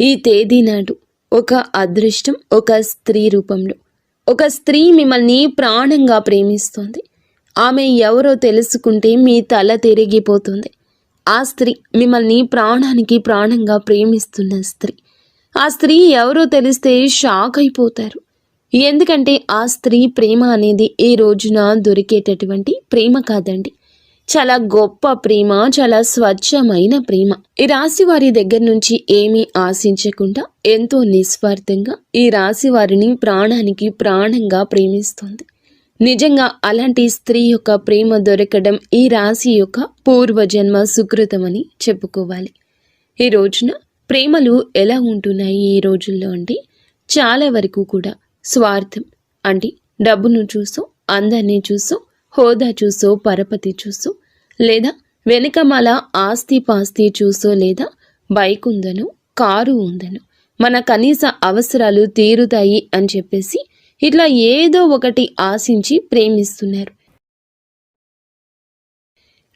ఈ తేదీ నాడు ఒక అదృష్టం ఒక స్త్రీ రూపంలో ఒక స్త్రీ మిమ్మల్ని ప్రాణంగా ప్రేమిస్తోంది. ఆమె ఎవరో తెలుసుకుంటే మీ తల తిరిగిపోతుంది. ఆ స్త్రీ మిమ్మల్ని ప్రాణానికి ప్రాణంగా ప్రేమిస్తున్న స్త్రీ. ఆ స్త్రీ ఎవరో తెలిస్తే షాక్ అయిపోతారు. ఎందుకంటే ఆ స్త్రీ ప్రేమ అనేది ఈ రోజున దొరికేటటువంటి ప్రేమ కాదండి. చాలా గొప్ప ప్రేమ, చాలా స్వచ్ఛమైన ప్రేమ. ఈ రాశి వారి దగ్గర నుంచి ఏమీ ఆశించకుండా ఎంతో నిస్వార్థంగా ఈ రాశి వారిని ప్రాణానికి ప్రాణంగా ప్రేమిస్తుంది. నిజంగా అలాంటి స్త్రీ యొక్క ప్రేమ దొరకడం ఈ రాశి యొక్క పూర్వజన్మ సుకృతమని చెప్పుకోవాలి. ఈ రోజున ప్రేమలు ఎలా ఉంటున్నాయి ఈ రోజుల్లో అంటే చాలా వరకు కూడా స్వార్థం అంటే డబ్బును చూసో, అందాన్ని చూసో, హోదా చూసో, పరపతి చూసో, లేదా వెనుకమాల ఆస్తి పాస్తి చూసో, లేదా బైక్ ఉందను, కారు ఉందను, మన కనీస అవసరాలు తీరుతాయి అని చెప్పేసి ఇట్లా ఏదో ఒకటి ఆశించి ప్రేమిస్తున్నారు.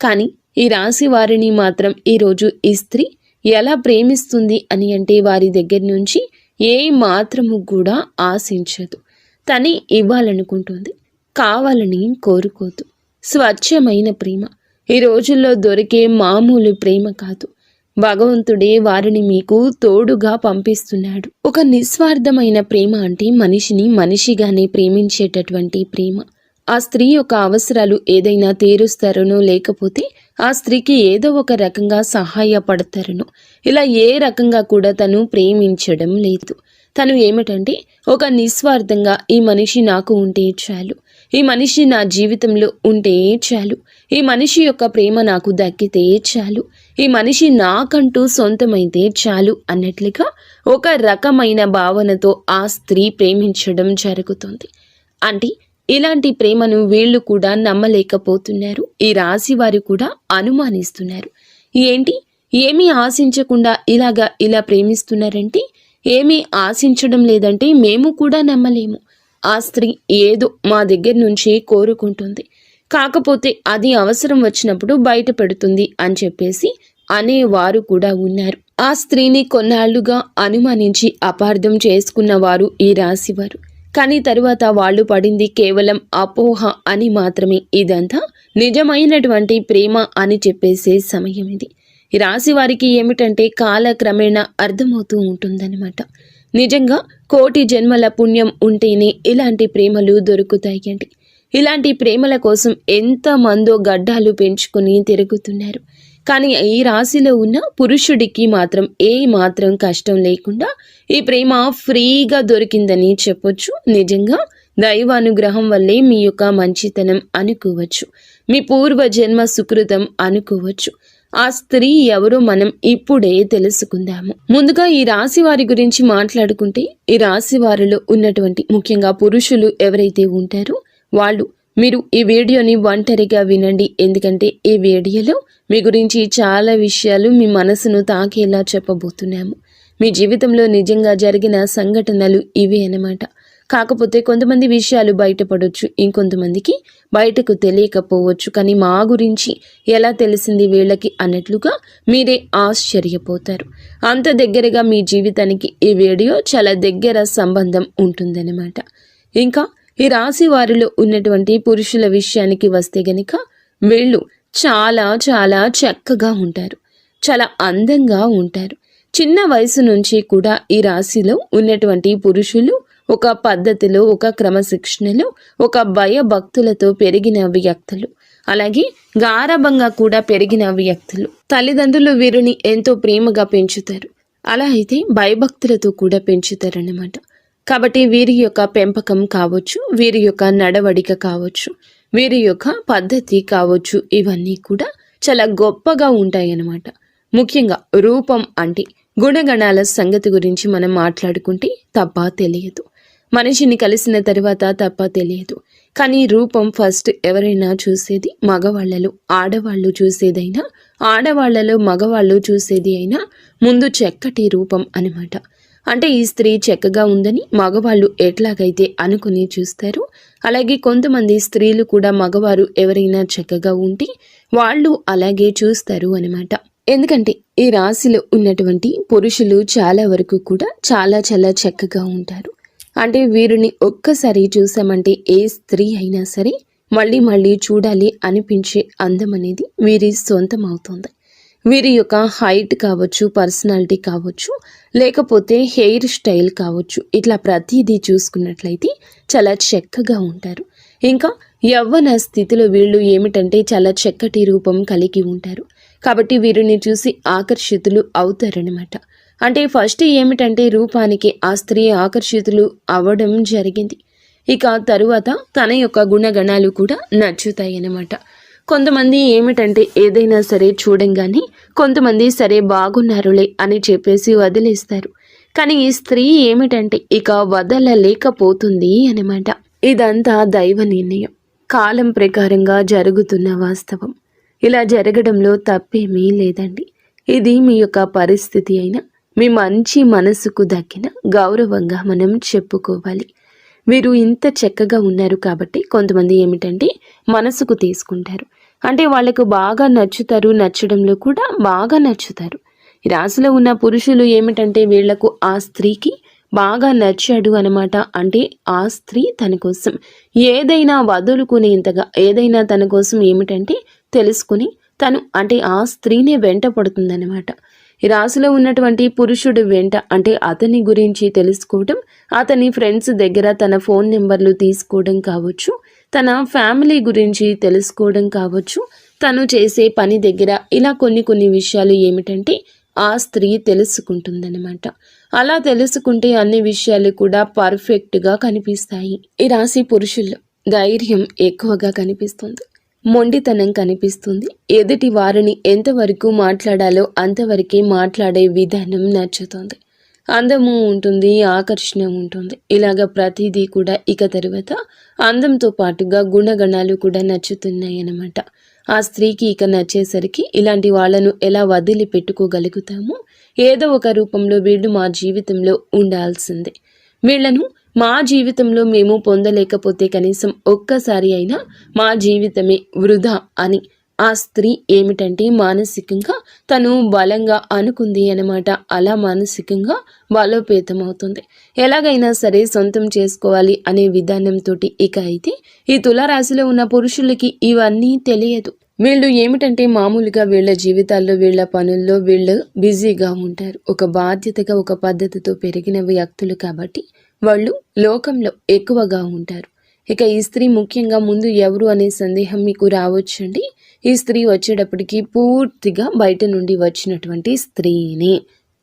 కానీ ఈ రాశి వారిని మాత్రం ఈరోజు ఈ స్త్రీ ఎలా ప్రేమిస్తుంది అని అంటే వారి దగ్గర నుంచి ఏ మాత్రము కూడా ఆశించదు. తని ఇవ్వాలనుకుంటుంది, కావాలని కోరుకోదు. స్వచ్ఛమైన ప్రేమ ఈ రోజుల్లో దొరికే మామూలు ప్రేమ కాదు. భగవంతుడే వారిని మీకు తోడుగా పంపిస్తున్నాడు. ఒక నిస్వార్థమైన ప్రేమ అంటే మనిషిని మనిషిగానే ప్రేమించేటటువంటి ప్రేమ. ఆ స్త్రీ యొక్క అవసరాలు ఏదైనా తీరుస్తారనో, లేకపోతే ఆ స్త్రీకి ఏదో ఒక రకంగా సహాయపడతారనో, ఇలా ఏ రకంగా కూడా తను ప్రేమించడం లేదు. తను ఏమిటంటే ఒక నిస్వార్థంగా ఈ మనిషి నాకు ఉంటే చాలు, ఈ మనిషి నా జీవితంలో ఉంటే చాలు, ఈ మనిషి యొక్క ప్రేమ నాకు దక్కితే చాలు, ఈ మనిషి నాకంటూ సొంతమైతే చాలు అన్నట్లుగా ఒక రకమైన భావనతో ఆ స్త్రీ ప్రేమించడం జరుగుతుంది. అంటే ఇలాంటి ప్రేమను వీళ్ళు కూడా నమ్మలేకపోతున్నారు. ఈ రాశి వారు కూడా అనుమానిస్తున్నారు. ఏంటి, ఏమీ ఆశించకుండా ఇలా ప్రేమిస్తున్నారంటే, ఏమీ ఆశించడం లేదంటే మేము కూడా నమ్మలేము. ఆ స్త్రీ ఏదో మా దగ్గర నుంచి కోరుకుంటుంది, కాకపోతే అది అవసరం వచ్చినప్పుడు బయట పెడుతుంది అని చెప్పేసి అనేవారు కూడా ఉన్నారు. ఆ స్త్రీని కొన్నాళ్లుగా అనుమానించి అపార్థం చేసుకున్నవారు ఈ రాశివారు. కానీ తరువాత వాళ్ళు పడింది కేవలం అపోహ అని మాత్రమే. ఇదంతా నిజమైనటువంటి ప్రేమ అని చెప్పేసే సమయం ఇది. ఈ రాశి వారికి ఏమిటంటే కాలక్రమేణా అర్థమవుతూ ఉంటుందన్నమాట. నిజంగా కోటి జన్మల పుణ్యం ఉంటేనే ఇలాంటి ప్రేమలు దొరుకుతాయండి. ఇలాంటి ప్రేమల కోసం ఎంతమందో గడ్డాలు పెంచుకొని తిరుగుతున్నారు. కానీ ఈ రాశిలో ఉన్న పురుషుడికి మాత్రం ఏ మాత్రం కష్టం లేకుండా ఈ ప్రేమ ఫ్రీగా దొరికిందని చెప్పొచ్చు. నిజంగా దైవానుగ్రహం వల్లే మీ యొక్క మంచితనం అనుకోవచ్చు, మీ పూర్వజన్మ సుకృతం అనుకోవచ్చు. ఆ స్త్రీ ఎవరో మనం ఇప్పుడే తెలుసుకుందాము. ముందుగా ఈ రాశి వారి గురించి మాట్లాడుకుంటే, ఈ రాశి వారిలో ఉన్నటువంటి ముఖ్యంగా పురుషులు ఎవరైతే ఉంటారో వాళ్ళు మీరు ఈ వీడియోని ఒంటరిగా వినండి. ఎందుకంటే ఈ వీడియోలో మీ గురించి చాలా విషయాలు మీ మనసును తాకేలా చెప్పబోతున్నాము. మీ జీవితంలో నిజంగా జరిగిన సంఘటనలు ఇవే అన్నమాట. కాకపోతే కొంతమంది విషయాలు బయటపడవచ్చు, ఇంకొంతమందికి బయటకు తెలియకపోవచ్చు. కానీ మా గురించి ఎలా తెలిసింది వీళ్ళకి అన్నట్లుగా మీరే ఆశ్చర్యపోతారు. అంత దగ్గరగా మీ జీవితానికి ఈ వీడియో చాలా దగ్గర సంబంధం ఉంటుందన్నమాట. ఇంకా ఈ రాశి వారిలో ఉన్నటువంటి పురుషుల విషయానికి వస్తే గనుక వీళ్ళు చాలా చాలా చక్కగా ఉంటారు, చాలా అందంగా ఉంటారు. చిన్న వయసు నుంచి కూడా ఈ రాశిలో ఉన్నటువంటి పురుషులు ఒక పద్ధతిలో, ఒక క్రమశిక్షణలో, ఒక భయభక్తులతో పెరిగిన వ్యక్తులు, అలాగే గారాబంగా కూడా పెరిగిన వ్యక్తులు. తల్లిదండ్రులు వీరిని ఎంతో ప్రేమగా పెంచుతారు, అలా అయితే భయభక్తులతో కూడా పెంచుతారన్నమాట. కాబట్టి వీరి యొక్క పెంపకం కావచ్చు, వీరి యొక్క నడవడిక కావచ్చు, వీరి యొక్క పద్ధతి కావచ్చు, ఇవన్నీ కూడా చాలా గొప్పగా ఉంటాయన్నమాట. ముఖ్యంగా రూపం అంటే గుణగణాల సంగతి గురించి మనం మాట్లాడుకుంటే తప్ప తెలియదు. మనిషిని కలిసిన తర్వాత తప్ప తెలియదు. కానీ రూపం ఫస్ట్ ఎవరైనా చూసేది మగవాళ్లలో, ఆడవాళ్ళు చూసేదైనా, ఆడవాళ్లలో మగవాళ్ళు చూసేది అయినా ముందు చక్కటి రూపం అన్నమాట. అంటే ఈ స్త్రీ చక్కగా ఉందని మగవాళ్ళు ఎట్లాగైతే అనుకుని చూస్తారు, అలాగే కొంతమంది స్త్రీలు కూడా మగవారు ఎవరైనా చక్కగా ఉంటే వాళ్ళు అలాగే చూస్తారు అనమాట. ఎందుకంటే ఈ రాశిలో ఉన్నటువంటి పురుషులు చాలా వరకు కూడా చాలా చాలా చక్కగా ఉంటారు. అంటే వీరిని ఒక్కసారి చూసామంటే ఏ స్త్రీ అయినా సరే మళ్ళీ మళ్ళీ చూడాలి అనిపించే అందం అనేది వీరి సొంతం అవుతుంది. వీరి యొక్క హైట్ కావచ్చు, పర్సనాలిటీ కావచ్చు, లేకపోతే హెయిర్ స్టైల్ కావచ్చు, ఇట్లా ప్రతిదీ చూసుకున్నట్లయితే చాలా చక్కగా ఉంటారు. ఇంకా యవ్వన స్థితిలో వీళ్ళు ఏమిటంటే చాలా చక్కటి రూపం కలిగి ఉంటారు. కాబట్టి వీరిని చూసి ఆకర్షితులు అవుతారనమాట. అంటే ఫస్ట్ ఏమిటంటే రూపానికి ఆ స్త్రీ ఆకర్షితులు అవ్వడం జరిగింది. ఇక తరువాత తన యొక్క గుణగణాలు కూడా నచ్చుతాయి అన్నమాట. కొంతమంది ఏమిటంటే ఏదైనా సరే చూడంగానే కొంతమంది సరే బాగున్నారులే అని చెప్పేసి వదిలేస్తారు. కానీ ఈ స్త్రీ ఏమిటంటే ఇక వదలలేకపోతుంది అన్నమాట. ఇదంతా దైవ నిర్ణయం, కాలం ప్రకారంగా జరుగుతున్న వాస్తవం. ఇలా జరగడంలో తప్పేమీ లేదండి. ఇది మీ యొక్క పరిస్థితి అయినా మీ మంచి మనసుకు దక్కిన గౌరవంగా మనం చెప్పుకోవాలి. వీరు ఇంత చక్కగా ఉన్నారు కాబట్టి కొంతమంది ఏమిటంటే మనసుకు తీసుకుంటారు. అంటే వాళ్ళకు బాగా నచ్చుతారు, నచ్చడంలో కూడా బాగా నచ్చుతారు. ఈ రాశిలో ఉన్న పురుషులు ఏమిటంటే వీళ్లకు ఆ స్త్రీకి బాగా నచ్చాడు అనమాట. అంటే ఆ స్త్రీ తన కోసం ఏదైనా వదులుకునేంతగా, ఏదైనా తన కోసం ఏమిటంటే తెలుసుకుని తను అంటే ఆ స్త్రీనే వెంట పడుతుందన్నమాట. ఈ రాశిలో ఉన్నటువంటి పురుషుడు వెంట అంటే అతని గురించి తెలుసుకోవడం, అతని ఫ్రెండ్స్ దగ్గర తన ఫోన్ నెంబర్లు తీసుకోవడం కావచ్చు, తన ఫ్యామిలీ గురించి తెలుసుకోవడం కావచ్చు, తను చేసే పని దగ్గర ఇలా కొన్ని విషయాలు ఏమిటంటే ఆ స్త్రీ తెలుసుకుంటుందన్నమాట. అలా తెలుసుకుంటే అన్ని విషయాలు కూడా పర్ఫెక్ట్గా కనిపిస్తాయి. ఈ రాశి పురుషుల్లో ధైర్యం ఎక్కువగా కనిపిస్తుంది, మొండితనం కనిపిస్తుంది. ఎదుటి వారిని ఎంతవరకు మాట్లాడాలో అంతవరకే మాట్లాడే విధానం నచ్చుతుంది. అందము ఉంటుంది, ఆకర్షణ ఉంటుంది. ఇలాగ ప్రతిదీ కూడా ఇక తరువాత అందంతో పాటుగా గుణగణాలు కూడా నచ్చుతున్నాయి అన్నమాట. ఆ స్త్రీకి ఇక నచ్చేసరికి ఇలాంటి వాళ్ళను ఎలా వదిలి పెట్టుకోగలుగుతామో, ఏదో ఒక రూపంలో వీళ్ళు మా జీవితంలో ఉండాల్సిందే. వీళ్లను మా జీవితంలో మేము పొందలేకపోతే కనీసం ఒక్కసారి అయినా మా జీవితమే వృధా అని ఆ స్త్రీ ఏమిటంటే మానసికంగా తను బలంగా అనుకుంది అన్నమాట. అలా మానసికంగా బలోపేతమవుతుంది. ఎలాగైనా సరే సొంతం చేసుకోవాలి అనే విధానంతో ఇక అయితే ఈ తులారాశిలో ఉన్న పురుషులకి ఇవన్నీ తెలియదు. వీళ్ళు ఏమిటంటే మామూలుగా వీళ్ళ జీవితాల్లో, వీళ్ళ పనుల్లో వీళ్ళు బిజీగా ఉంటారు. ఒక బాధ్యతగా, ఒక పద్ధతితో పెరిగిన వ్యక్తులు కాబట్టి వాళ్ళు లోకంలో ఎక్కువగా ఉంటారు. ఇక ఈ స్త్రీ ముఖ్యంగా ముందు ఎవరు అనే సందేహం మీకు రావచ్చండి. ఈ స్త్రీ వచ్చేటప్పటికి పూర్తిగా బయట నుండి వచ్చినటువంటి స్త్రీని,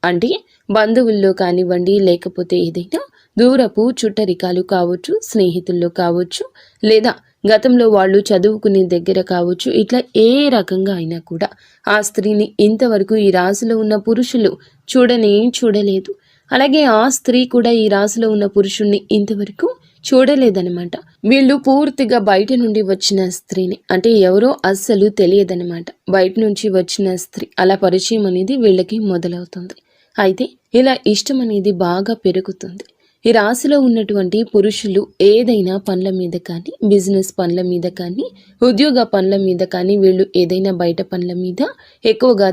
అంటే బంధువుల్లో కానివ్వండి, లేకపోతే ఏదైనా దూరపు చుట్టరికాలు కావచ్చు, స్నేహితుల్లో కావచ్చు, లేదా గతంలో వాళ్ళు చదువుకునే దగ్గర కావచ్చు, ఇట్లా ఏ రకంగా అయినా కూడా ఆ స్త్రీని ఇంతవరకు ఈ రాశిలో ఉన్న పురుషులు చూడలేదు. అలాగే ఆ స్త్రీ కూడా ఈ రాశిలో ఉన్న పురుషుణ్ణి ఇంతవరకు చూడలేదనమాట. వీళ్ళు పూర్తిగా బయట నుండి వచ్చిన స్త్రీని, అంటే ఎవరో అస్సలు తెలియదనమాట. బయట నుంచి వచ్చిన స్త్రీ అలా పరిచయం అనేది వీళ్ళకి మొదలవుతుంది. అయితే ఇలా ఇష్టం అనేది బాగా పెరుగుతుంది. ఈ రాశిలో ఉన్నటువంటి పురుషులు ఏదైనా పనుల మీద కానీ, బిజినెస్ పనుల మీద కానీ, ఉద్యోగ పనుల మీద కానీ, వీళ్ళు ఏదైనా బయట పనుల మీద ఎక్కువగా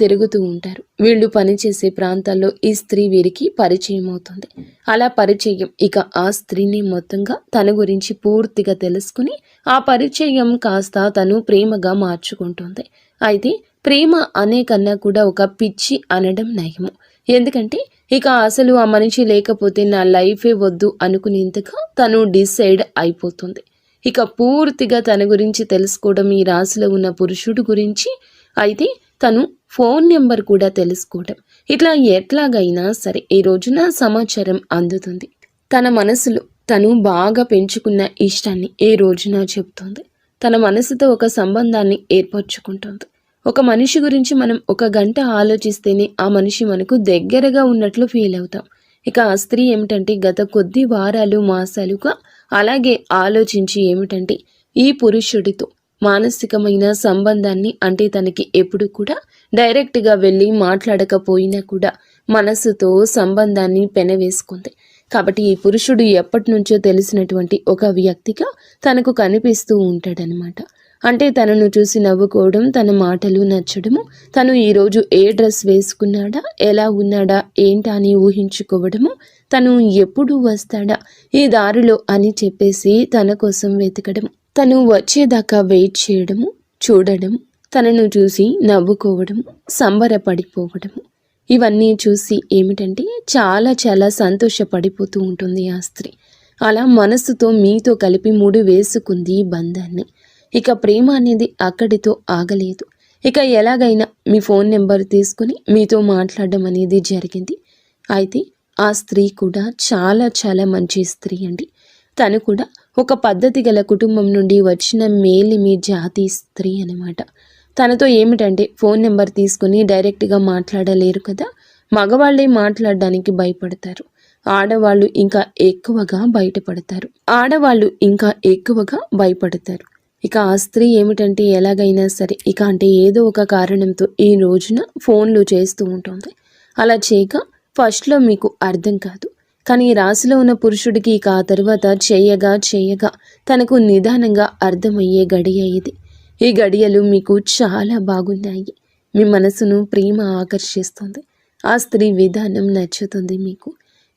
తిరుగుతూ ఉంటారు. వీళ్ళు పనిచేసే ప్రాంతాల్లో ఈ స్త్రీ వీరికి పరిచయం అవుతుంది. అలా పరిచయం ఇక ఆ స్త్రీని మొత్తంగా తన గురించి పూర్తిగా తెలుసుకుని ఆ పరిచయం కాస్త తను ప్రేమగా మార్చుకుంటుంది. అయితే ప్రేమ అనే కన్నా కూడా ఒక పిచ్చి అనడం నయము. ఎందుకంటే ఇక అసలు ఆ మనిషి లేకపోతే నా లైఫే వద్దు అనుకునేంతగా తను డిసైడ్ అయిపోతుంది. ఇక పూర్తిగా తన గురించి తెలుసుకోవడం ఈ రాశిలో ఉన్న పురుషుడు గురించి, అయితే తను ఫోన్ నెంబర్ కూడా తెలుసుకోవడం, ఇట్లా ఎట్లాగైనా సరే ఈ రోజున సమాచారం అందుతుంది. తన మనసులో తను బాగా పెంచుకున్న ఇష్టాన్ని ఈ రోజున చెప్తుంది. తన మనసుతో ఒక సంబంధాన్ని ఏర్పరచుకుంటుంది. ఒక మనిషి గురించి మనం 1 గంట ఆలోచిస్తేనే ఆ మనిషి మనకు దగ్గరగా ఉన్నట్లు ఫీల్ అవుతాం. ఇక ఆ స్త్రీ ఏమిటంటే గత కొద్ది వారాలు, మాసాలుగా అలాగే ఆలోచించి ఏమిటంటే ఈ పురుషుడితో మానసికమైన సంబంధాన్ని, అంటే తనకి ఎప్పుడు కూడా డైరెక్ట్గా వెళ్ళి మాట్లాడకపోయినా కూడా మనసుతో సంబంధాన్ని పెనవేసుకుంది. కాబట్టి ఈ పురుషుడు ఎప్పటి నుంచో తెలిసినటువంటి ఒక వ్యక్తిగా తనకు కనిపిస్తూ ఉంటాడనమాట. అంటే తనను చూసి నవ్వుకోవడం, తన మాటలు నచ్చడము, తను ఈరోజు ఏ డ్రెస్ వేసుకున్నాడా, ఎలా ఉన్నాడా ఏంటా అని ఊహించుకోవడము, తను ఎప్పుడు వస్తాడా ఈ దారిలో అని చెప్పేసి తన కోసం వెతకడం, తను వచ్చేదాకా వెయిట్ చేయడము, చూడడం, తనను చూసి నవ్వుకోవడము, సంబరపడిపోవడము, ఇవన్నీ చూసి ఏమిటంటే చాలా చాలా సంతోషపడిపోతూ ఉంటుంది ఆ స్త్రీ. అలా మనసుతో మీతో కలిపి ముడి వేసుకుంది బంధాన్ని. ఇక ప్రేమ అనేది అక్కడితో ఆగలేదు. ఇక ఎలాగైనా మీ ఫోన్ నెంబర్ తీసుకుని మీతో మాట్లాడడం అనేది జరిగింది. అయితే ఆ స్త్రీ కూడా చాలా చాలా మంచి స్త్రీ అండి. తను కూడా ఒక పద్ధతి గల కుటుంబం నుండి వచ్చిన మేలిమి జాతి స్త్రీ అనమాట. తనతో ఏమిటంటే ఫోన్ నెంబర్ తీసుకుని డైరెక్ట్గా మాట్లాడలేరు కదా, మగవాళ్ళే మాట్లాడడానికి భయపడతారు, ఆడవాళ్ళు ఇంకా ఎక్కువగా భయపడతారు. ఇక ఆ స్త్రీ ఏమిటంటే ఎలాగైనా సరే అంటే ఏదో ఒక కారణంతో ఈ రోజున ఫోన్లు చేస్తూ ఉంటుంది. అలా చేయక ఫస్ట్లో మీకు అర్థం కాదు, కానీ రాశిలో ఉన్న పురుషుడికి ఇక ఆ తర్వాత చేయగా తనకు నిదానంగా అర్థమయ్యే గడియ ఇది. ఈ గడియలు మీకు చాలా బాగున్నాయి. మీ మనసును ప్రేమ ఆకర్షిస్తుంది. ఆ స్త్రీ విధానం నచ్చుతుంది మీకు.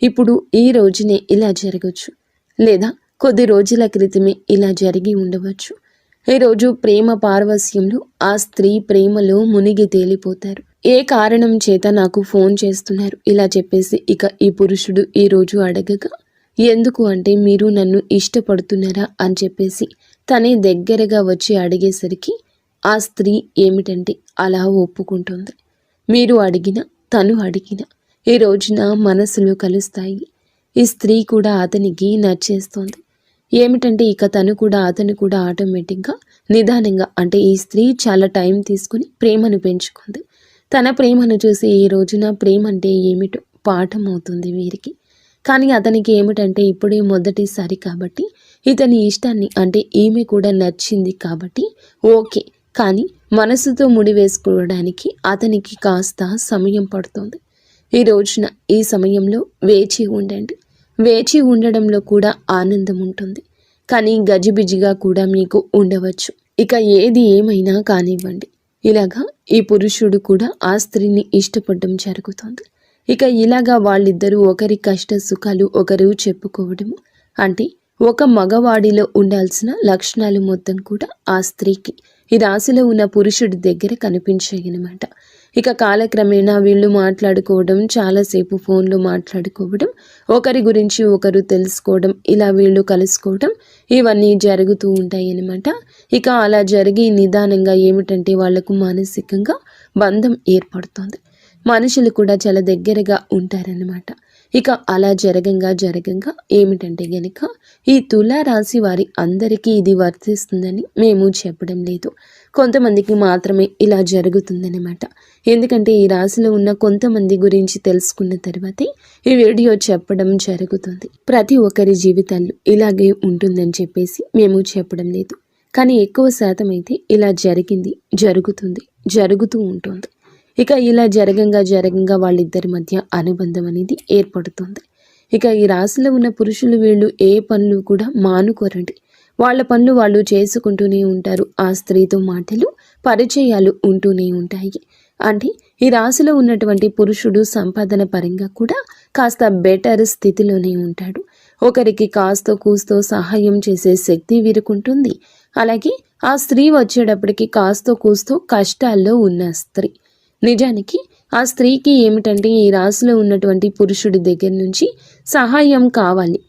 ఇప్పుడు ఈ రోజునే ఇలా జరగచ్చు, లేదా కొద్ది రోజుల క్రితమే ఇలా జరిగి ఉండవచ్చు. ఈరోజు ప్రేమ పారవస్యంలో ఆ స్త్రీ ప్రేమలో మునిగి తేలిపోతారు. ఏ కారణం చేత నాకు ఫోన్ చేస్తున్నారు ఇలా చెప్పేసి ఇక ఈ పురుషుడు ఈరోజు అడగగా, ఎందుకు అంటే మీరు నన్ను ఇష్టపడుతున్నారా అని చెప్పేసి తనే దగ్గరగా వచ్చి అడిగేసరికి ఆ స్త్రీ ఏమిటంటే అలా ఒప్పుకుంటుంది. మీరు అడిగిన, తను అడిగిన ఈ రోజున మనసులు కలుస్తాయి. ఈ స్త్రీ కూడా అతనికి నచ్చేస్తోంది. ఏమిటంటే ఇక అతను కూడా ఆటోమేటిక్గా నిదానంగా అంటే ఈ స్త్రీ చాలా టైం తీసుకుని ప్రేమను పెంచుకుంది. తన ప్రేమను చూసి ఈ రోజున ప్రేమ అంటే ఏమిటో పాఠం అవుతుంది వీరికి. కానీ అతనికి ఏమిటంటే ఇప్పుడే మొదటిసారి కాబట్టి ఇతని ఇష్టాన్ని అంటే ఈమె కూడా నచ్చింది కాబట్టి ఓకే, కానీ మనసుతో ముడివేసుకోవడానికి అతనికి కాస్త సమయం పడుతుంది. ఈ రోజున ఈ సమయంలో వేచి ఉండండి. వేచి ఉండడంలో కూడా ఆనందం ఉంటుంది, కానీ గజిబిజిగా కూడా మీకు ఉండవచ్చు. ఇక ఏది ఏమైనా కానివ్వండి, ఇలాగా ఈ పురుషుడు కూడా ఆ స్త్రీని ఇష్టపడడం జరుగుతుంది. ఇక ఇలాగా వాళ్ళిద్దరూ ఒకరి కష్ట సుఖాలు ఒకరు చెప్పుకోవడము, అంటే ఒక మగవాడిలో ఉండాల్సిన లక్షణాలు మొత్తం కూడా ఆ స్త్రీకి ఈ రాశిలో ఉన్న పురుషుడి దగ్గర కనిపించాయన్నమాట. ఇక కాలక్రమేణా వీళ్ళు మాట్లాడుకోవడం, చాలాసేపు ఫోన్లో మాట్లాడుకోవడం, ఒకరి గురించి ఒకరు తెలుసుకోవడం, ఇలా వీళ్ళు కలుసుకోవడం, ఇవన్నీ జరుగుతూ ఉంటాయి అన్నమాట. ఇక అలా జరిగి నిదానంగా ఏమిటంటే వాళ్లకు మానసికంగా బంధం ఏర్పడుతుంది. మనుషులు కూడా చాలా దగ్గరగా ఉంటారన్నమాట. ఇక అలా జరగంగా ఏమిటంటే గనుక ఈ తులారాశి వారి అందరికీ ఇది వర్తిస్తుందని మేము చెప్పడం లేదు, కొంతమందికి మాత్రమే ఇలా జరుగుతుందన్నమాట. ఎందుకంటే ఈ రాశిలో ఉన్న కొంతమంది గురించి తెలుసుకున్న తర్వాతే ఈ వీడియో చెప్పడం జరుగుతుంది. ప్రతి ఒక్కరి జీవితాల్లో ఇలాగే ఉంటుందని చెప్పేసి మేము చెప్పడం లేదు, కానీ ఎక్కువ శాతం అయితే ఇలా జరుగుతూ ఉంటుంది. ఇక ఇలా జరగంగా వాళ్ళిద్దరి మధ్య అనుబంధం అనేది ఏర్పడుతుంది. ఇక ఈ రాశిలో ఉన్న పురుషులు వీళ్ళు ఏ పనులు కూడా మానుకోరండి. వాళ్ళ పనులు వాళ్ళు చేసుకుంటూనే ఉంటారు. ఆ స్త్రీతో మాటలు, పరిచయాలు ఉంటూనే ఉంటాయి. అంటే ఈ రాశిలో ఉన్నటువంటి పురుషుడు సంపాదన పరంగా కూడా కాస్త బెటర్ స్థితిలోనే ఉంటాడు. ఒకరికి కాస్తో కూస్తో సహాయం చేసే శక్తి వీరుకుంటుంది. అలాగే ఆ స్త్రీ వచ్చేటప్పటికి కాస్తో కూస్తో కష్టాల్లో ఉన్న స్త్రీ. నిజానికి ఆ స్త్రీకి ఏమిటంటే ఈ రాశిలో ఉన్నటువంటి పురుషుడి దగ్గర నుంచి సహాయం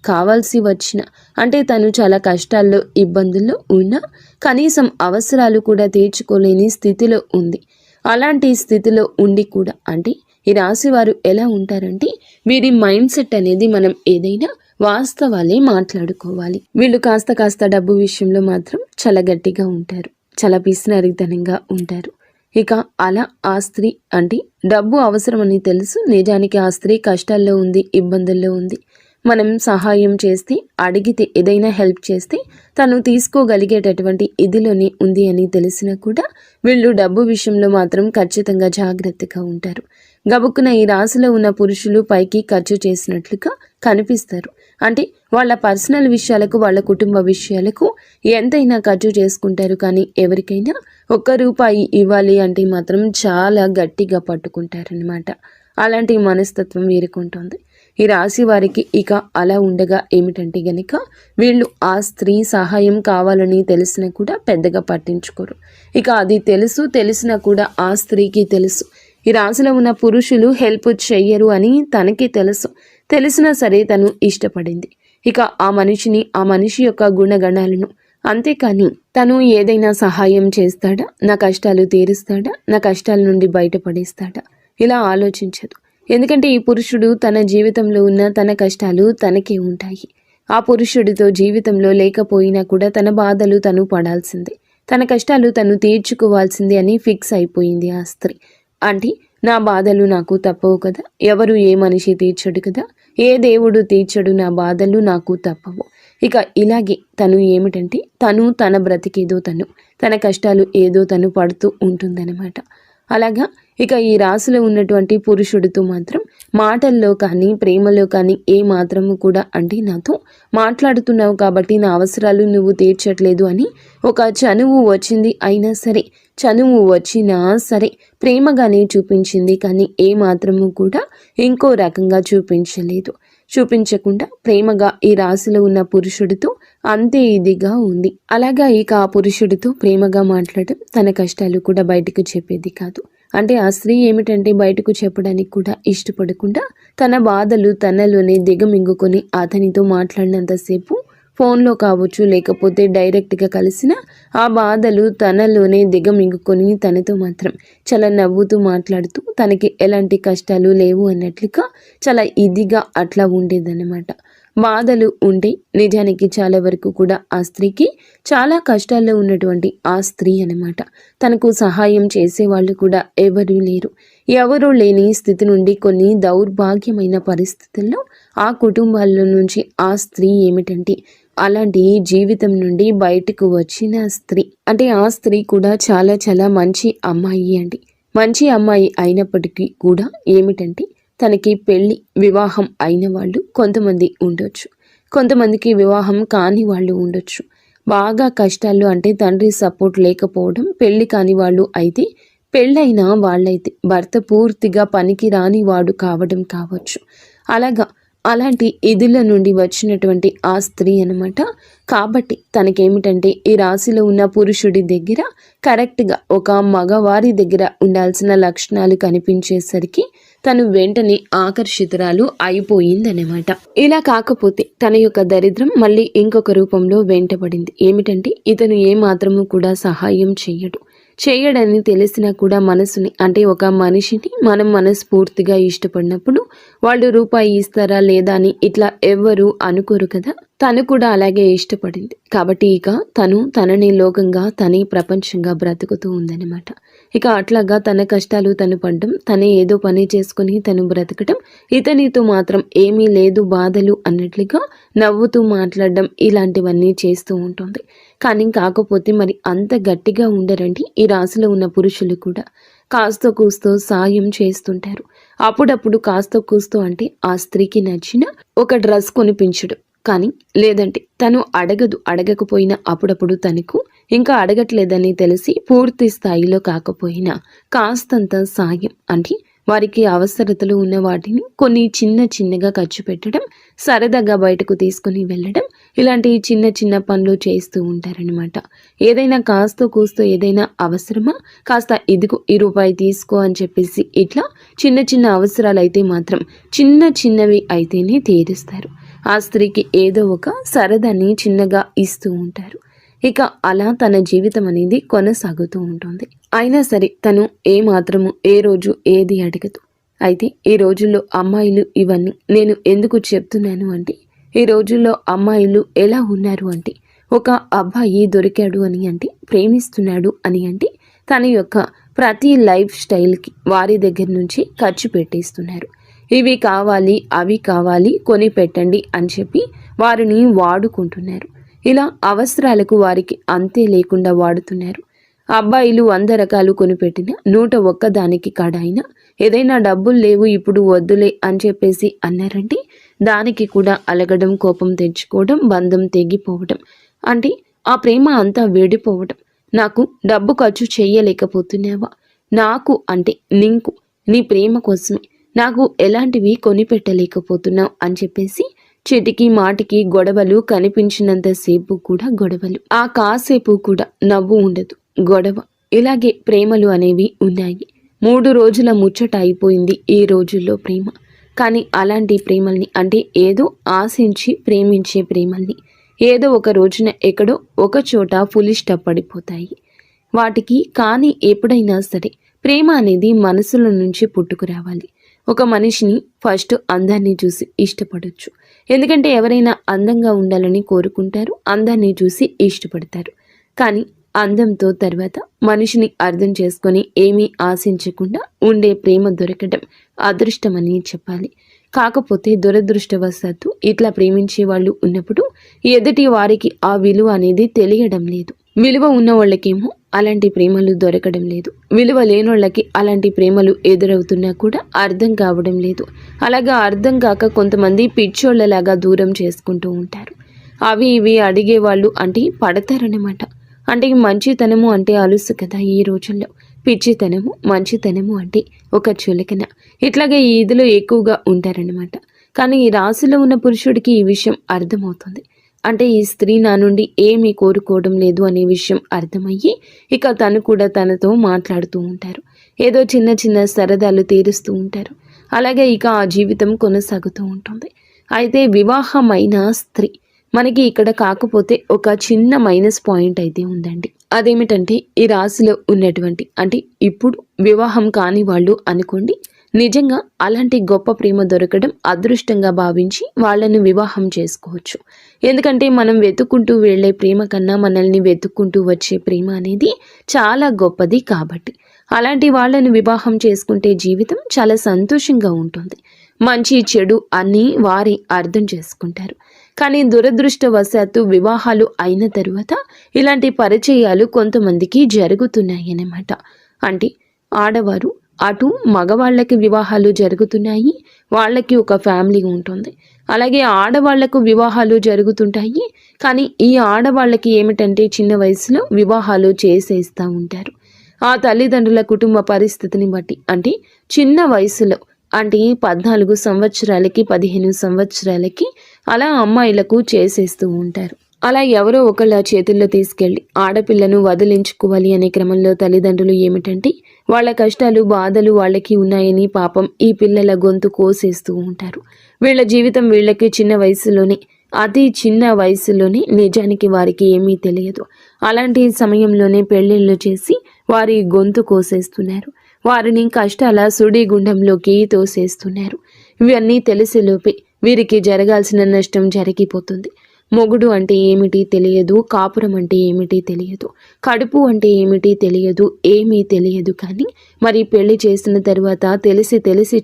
కావాల్సి వచ్చిన, అంటే తను చాలా కష్టాల్లో ఇబ్బందుల్లో ఉన్నా కనీసం అవసరాలు కూడా తీర్చుకోలేని స్థితిలో ఉంది. అలాంటి స్థితిలో ఉండి కూడా అంటే ఈ రాశి వారు ఎలా ఉంటారంటే వీరి మైండ్ సెట్ అనేది మనం ఏదైనా వాస్తవాలే మాట్లాడుకోవాలి. వీళ్ళు కాస్త డబ్బు విషయంలో మాత్రం చాలా గట్టిగా ఉంటారు, చాలా పిసినారితనంగా ఉంటారు. ఇక అలా ఆ స్త్రీ అంటే డబ్బు అవసరమని తెలుసు, నిజానికి ఆ స్త్రీ కష్టాల్లో ఉంది, ఇబ్బందుల్లో ఉంది. మనం సహాయం చేస్తే, అడిగితే, ఏదైనా హెల్ప్ చేస్తే తను తీసుకోగలిగేటటువంటి ఇదిలోనే ఉంది అని తెలిసినా కూడా వీళ్ళు డబ్బు విషయంలో మాత్రం ఖచ్చితంగా జాగ్రత్తగా ఉంటారు. గబుక్కున ఈ రాశిలో ఉన్న పురుషులు పైకి ఖర్చు చేసినట్లుగా కనిపిస్తారు. అంటే వాళ్ళ పర్సనల్ విషయాలకు, వాళ్ళ కుటుంబ విషయాలకు ఎంతైనా ఖర్చు చేసుకుంటారు. కానీ ఎవరికైనా ₹1 ఇవ్వాలి అంటే మాత్రం చాలా గట్టిగా పట్టుకుంటారనమాట. అలాంటి మనస్తత్వం వీరుకుంటుంది. ఈ రాశి వారికి ఇక అలా ఉండగా ఏమిటంటే గనక వీళ్ళు ఆ స్త్రీ సహాయం కావాలని తెలిసినా కూడా పెద్దగా పట్టించుకోరు. ఇక అది తెలిసినా కూడా ఆ స్త్రీకి తెలుసు ఈ రాశిలో ఉన్న పురుషులు హెల్ప్ చెయ్యరు అని తనకి తెలిసినా సరే తను ఇష్టపడింది. ఇక ఆ మనిషి యొక్క గుణగణాలను, అంతేకాని తను ఏదైనా సహాయం చేస్తాడా, నా కష్టాలు తీరుస్తాడా, నా కష్టాల నుండి బయటపడేస్తాడా ఇలా ఆలోచించదు. ఎందుకంటే ఈ పురుషుడు తన జీవితంలో ఉన్న తన కష్టాలు తనకే ఉంటాయి. ఆ పురుషుడితో జీవితంలో లేకపోయినా కూడా తన బాధలు తను పడాల్సిందే, తన కష్టాలు తను తీర్చుకోవాల్సిందే అని ఫిక్స్ అయిపోయింది ఆ స్త్రీ. అంటే నా బాధలు నాకు తప్పవు కదా, ఎవరు ఏ మనిషి తీర్చడు కదా, ఏ దేవుడు తీర్చడు నా బాధలు నాకు తప్పవు. ఇక ఇలాగే తను ఏమిటంటే తన బ్రతికేదో తన కష్టాలు ఏదో తను పడుతూ ఉంటుందన్నమాట. అలాగా ఇక ఈ రాశిలో ఉన్నటువంటి పురుషుడితో మాత్రం మాటల్లో కానీ ప్రేమలో కానీ ఏ మాత్రము కూడా అంటే నాతో మాట్లాడుతున్నావు కాబట్టి నా అవసరాలు నువ్వు తీర్చట్లేదు అని ఒక చనువు వచ్చింది. అయినా సరే చనువు వచ్చినా సరే ప్రేమగానే చూపించింది. కానీ ఏ మాత్రము కూడా ఇంకో రకంగా చూపించకుండా ప్రేమగా ఈ రాశిలో ఉన్న పురుషుడితో అంతే ఇదిగా ఉంది. అలాగా ఇక ఆ పురుషుడితో ప్రేమగా మాట్లాడడం, తన కష్టాలు కూడా బయటకు చెప్పేది కాదు. అంటే ఆ స్త్రీ ఏమిటంటే బయటకు చెప్పడానికి కూడా ఇష్టపడకుండా తన బాధలు తనలోనే దిగమింగుకొని అతనితో మాట్లాడినంతసేపు ఫోన్లో కావచ్చు, లేకపోతే డైరెక్ట్గా కలిసిన ఆ బాధలు తనలోనే దిగమింగుకొని తనతో మాత్రం చాలా నవ్వుతూ మాట్లాడుతూ తనకి ఎలాంటి కష్టాలు లేవు అన్నట్లుగా చాలా ఇదిగా అట్లా ఉండేదన్నమాట. బాధలు ఉంటే నిజానికి చాలా వరకు కూడా ఆ స్త్రీకి చాలా కష్టాల్లో ఉన్నటువంటి ఆ స్త్రీ అన్నమాట. తనకు సహాయం చేసేవాళ్ళు కూడా ఎవరూ లేని స్థితి నుండి కొన్ని దౌర్భాగ్యమైన పరిస్థితుల్లో ఆ కుటుంబాల నుంచి ఆ స్త్రీ ఏమిటంటే అలాంటి జీవితం నుండి బయటకు వచ్చిన స్త్రీ. అంటే ఆ స్త్రీ కూడా చాలా చాలా మంచి అమ్మాయి అండి. మంచి అమ్మాయి అయినప్పటికీ కూడా ఏమిటంటే తనకి వివాహం అయిన వాళ్ళు కొంతమంది ఉండొచ్చు, కొంతమందికి వివాహం కాని వాళ్ళు ఉండొచ్చు. బాగా కష్టాల్లో అంటే తండ్రి సపోర్ట్ లేకపోవడం, పెళ్లి కాని వాళ్ళు అయితే, పెళ్ళైన వాళ్ళైతే భర్త పూర్తిగా పనికి రాని వాడు కావడం కావచ్చు. అలాంటి ఇదిల నుండి వచ్చినటువంటి ఆ స్త్రీ అనమాట. కాబట్టి తనకేమిటంటే ఈ రాశిలో ఉన్న పురుషుడి దగ్గర కరెక్ట్గా ఒక మగవారి దగ్గర ఉండాల్సిన లక్షణాలు కనిపించేసరికి తను వెంటనే ఆకర్షితురాలు అయిపోయిందనమాట. ఇలా కాకపోతే తన యొక్క దరిద్రం మళ్ళీ ఇంకొక రూపంలో వెంటబడింది. ఏమిటంటే ఇతను ఏమాత్రము కూడా సహాయం చేయడని తెలిసినా కూడా మనసుని అంటే ఒక మనిషిని మనం మనస్ఫూర్తిగా ఇష్టపడినప్పుడు వాళ్ళు రూపాయి ఇస్తారా లేదా అని ఇట్లా ఎవ్వరూ అనుకోరు కదా. తను కూడా అలాగే ఇష్టపడింది కాబట్టి ఇక తనని లోకంగా తనే ప్రపంచంగా బ్రతుకుతూ ఉందన్నమాట. ఇక అట్లాగా తన కష్టాలు తను పడ్డం, తనే ఏదో పని చేసుకుని తను బ్రతకడం, ఇతనితో మాత్రం ఏమీ లేదు బాధలు అన్నట్లుగా నవ్వుతూ మాట్లాడడం, ఇలాంటివన్నీ చేస్తూ ఉంటుంది. కానీ కాకపోతే మరి అంత గట్టిగా ఉండరండి ఈ రాశిలో ఉన్న పురుషులు కూడా. కాస్తో కూస్తో సాయం చేస్తుంటారు. అప్పుడప్పుడు కాస్తో కూస్తో అంటే ఆ స్త్రీకి నచ్చిన ఒక డ్రెస్ కొనిపించడు. కానీ లేదంటే తను అడగకపోయినా అప్పుడప్పుడు తనకు ఇంకా అడగట్లేదని తెలిసి పూర్తి స్థాయిలో కాకపోయినా కాస్తంత సాయం అంటే వారికి అవసరతలు ఉన్న వాటిని కొన్ని చిన్నగా ఖర్చు పెట్టడం, సరదాగా బయటకు తీసుకుని వెళ్ళడం, ఇలాంటి చిన్న పనులు చేస్తూ ఉంటారనమాట. ఏదైనా కాస్తో కూస్తో ఏదైనా అవసరమా, కాస్త ఇదిగో ₹1 తీసుకో అని చెప్పేసి ఇట్లా చిన్న అవసరాలు అయితే మాత్రం చిన్నవి అయితేనే తీరుస్తారు. ఆ స్త్రీకి ఏదో ఒక సరదాని చిన్నగా ఇస్తూ ఉంటారు. ఇక అలా తన జీవితం అనేది కొనసాగుతూ ఉంటుంది. అయినా సరే తను ఏమాత్రము ఏ రోజు ఏది అడగదు. అయితే ఈ రోజుల్లో అమ్మాయిలు ఇవన్నీ నేను ఎందుకు చెప్తున్నాను అంటే, ఈ రోజుల్లో అమ్మాయిలు ఎలా ఉన్నారు అంటే, ఒక అబ్బాయి దొరికాడు అని అంటే, ప్రేమిస్తున్నాడు అని అంటే తన యొక్క ప్రతి లైఫ్ స్టైల్కి వారి దగ్గర నుంచి ఖర్చు పెట్టేస్తున్నారు. ఇవి కావాలి అవి కావాలి కొని పెట్టండి అని చెప్పి వారిని వాడుకుంటున్నారు. ఇలా అవసరాలకు వారికి అంతే లేకుండా వాడుతున్నారు. అబ్బాయిలు 100 రకాలు కొనిపెట్టిన 101 దానికి కాడాయినా ఏదైనా డబ్బులు లేవు ఇప్పుడు వద్దులే అని చెప్పేసి అన్నారంటే దానికి కూడా అలగడం, కోపం తెచ్చుకోవడం, బంధం తెగిపోవడం, అంటే ఆ ప్రేమ అంతా వేడిపోవడం. నాకు డబ్బు ఖర్చు చెయ్యలేకపోతున్నావా, నాకు అంటే నీకు నీ ప్రేమ కోసమే నాకు ఎలాంటివి కొనిపెట్టలేకపోతున్నావు అని చెప్పేసి చిటికి మాటికి గొడవలు, కనిపించినంతసేపు కూడా గొడవలు, ఆ కాసేపు కూడా నవ్వు ఉండదు, గొడవ. ఇలాగే ప్రేమలు అనేవి ఉన్నాయి. 3 రోజుల ముచ్చట అయిపోయింది ఈ రోజుల్లో ప్రేమ. కానీ అలాంటి ప్రేమల్ని, అంటే ఏదో ఆశించి ప్రేమించే ప్రేమల్ని ఏదో ఒక రోజున ఎక్కడో ఒక చోట ఫుల్ స్టాప్ పడిపోతాయి వాటికి. కానీ ఎప్పుడైనా సరే ప్రేమ అనేది మనసుల నుంచి పుట్టుకురావాలి. ఒక మనిషిని ఫస్ట్ అందాన్ని చూసి ఇష్టపడొచ్చు, ఎందుకంటే ఎవరైనా అందంగా ఉండాలని కోరుకుంటారు, అందాన్ని చూసి ఇష్టపడతారు. కానీ అందంతో తర్వాత మనిషిని అర్థం చేసుకొని ఏమీ ఆశించకుండా ఉండే ప్రేమ దొరకడం అదృష్టమని చెప్పాలి. కాకపోతే దురదృష్టవశాత్తు ఇట్లా ప్రేమించే వాళ్ళు ఉన్నప్పుడు ఎదుటి వారికి ఆ విలువ అనేది తెలియడం లేదు. విలువ ఉన్న వాళ్ళకేమో అలాంటి ప్రేమలు దొరకడం లేదు, విలువ లేనోళ్ళకి అలాంటి ప్రేమలు ఎదురవుతున్నా కూడా అర్థం కావడం లేదు. అలాగా అర్థం కాక కొంతమంది పిచ్చోళ్ళలాగా దూరం చేసుకుంటూ ఉంటారు. అవి ఇవి అడిగేవాళ్ళు అంటే పడతారనమాట. అంటే మంచితనము అంటే అలుసు కదా ఈ రోజుల్లో, పిచ్చితనము మంచితనము అంటే ఒక చులకన, ఇట్లాగే ఈ ఇదిలో ఎక్కువగా ఉంటారనమాట. కానీ ఈ రాశిలో ఉన్న పురుషుడికి ఈ విషయం అర్థమవుతుంది. అంటే ఈ స్త్రీ నా నుండి ఏమీ కోరుకోవడం లేదు అనే విషయం అర్థమయ్యి ఇక తను కూడా తనతో మాట్లాడుతూ ఉంటారు, ఏదో చిన్న చిన్న సరదాలు తీరుస్తూ ఉంటారు. అలాగే ఇక ఆ జీవితం కొనసాగుతూ ఉంటుంది. అయితే వివాహమైన స్త్రీ మనకి ఇక్కడ కాకపోతే ఒక చిన్న మైనస్ పాయింట్ అయితే ఉందండి. అదేమిటంటే ఈ రాశిలో ఉన్నటువంటి, అంటే ఇప్పుడు వివాహం కాని వాళ్ళు అనుకోండి, నిజంగా అలాంటి గొప్ప ప్రేమ దొరకడం అదృష్టంగా భావించి వాళ్ళను వివాహం చేసుకోవచ్చు. ఎందుకంటే మనం వెతుక్కుంటూ వెళ్ళే ప్రేమ కన్నా మనల్ని వెతుక్కుంటూ వచ్చే ప్రేమ అనేది చాలా గొప్పది. కాబట్టి అలాంటి వాళ్ళను వివాహం చేసుకుంటే జీవితం చాలా సంతోషంగా ఉంటుంది. మంచి చెడు అన్నీ వారి అర్థం చేసుకుంటారు. కానీ దురదృష్టవశాత్తు వివాహాలు అయిన తరువాత ఇలాంటి పరిచయాలు కొంతమందికి జరుగుతున్నాయన్నమాట. అంటే ఆడవారు అటు మగవాళ్ళకి వివాహాలు జరుగుతున్నాయి, వాళ్ళకి ఒక ఫ్యామిలీ ఉంటుంది. అలాగే ఆడవాళ్లకు వివాహాలు జరుగుతుంటాయి. కానీ ఈ ఆడవాళ్ళకి ఏమిటంటే చిన్న వయసులో వివాహాలు చేసేస్తూ ఉంటారు. ఆ తల్లిదండ్రుల కుటుంబ పరిస్థితిని బట్టి, అంటే చిన్న వయసులో అంటే 14 సంవత్సరాలకి 15 సంవత్సరాలకి అలా అమ్మాయిలకు చేసేస్తూ ఉంటారు. అలా ఎవరో ఒకళ్ళ చేతుల్లో తీసుకెళ్ళి ఆడపిల్లను వదిలించుకోవాలి అనే క్రమంలో తల్లిదండ్రులు ఏమిటంటే వాళ్ళ కష్టాలు బాధలు వాళ్ళకి ఉన్నాయని పాపం ఈ పిల్లల గొంతు కోసేస్తూ ఉంటారు. వీళ్ళ జీవితం వీళ్ళకి చిన్న వయసులోనే, అతి చిన్న వయసులోనే నిజానికి వారికి ఏమీ తెలియదు. అలాంటి సమయంలోనే పెళ్ళిళ్ళు చేసి వారి గొంతు కోసేస్తున్నారు, వారిని కష్టాల సుడిగుండంలోకి తోసేస్తున్నారు. ఇవన్నీ తెలిసేలోపే వీరికి జరగాల్సిన నష్టం జరిగిపోతుంది. మొగుడు అంటే ఏమిటి తెలియదు, కాపురం అంటే ఏమిటి తెలియదు, కడుపు అంటే ఏమిటి తెలియదు, ఏమీ తెలియదు. కానీ మరి పెళ్లి చేసిన తర్వాత తెలిసి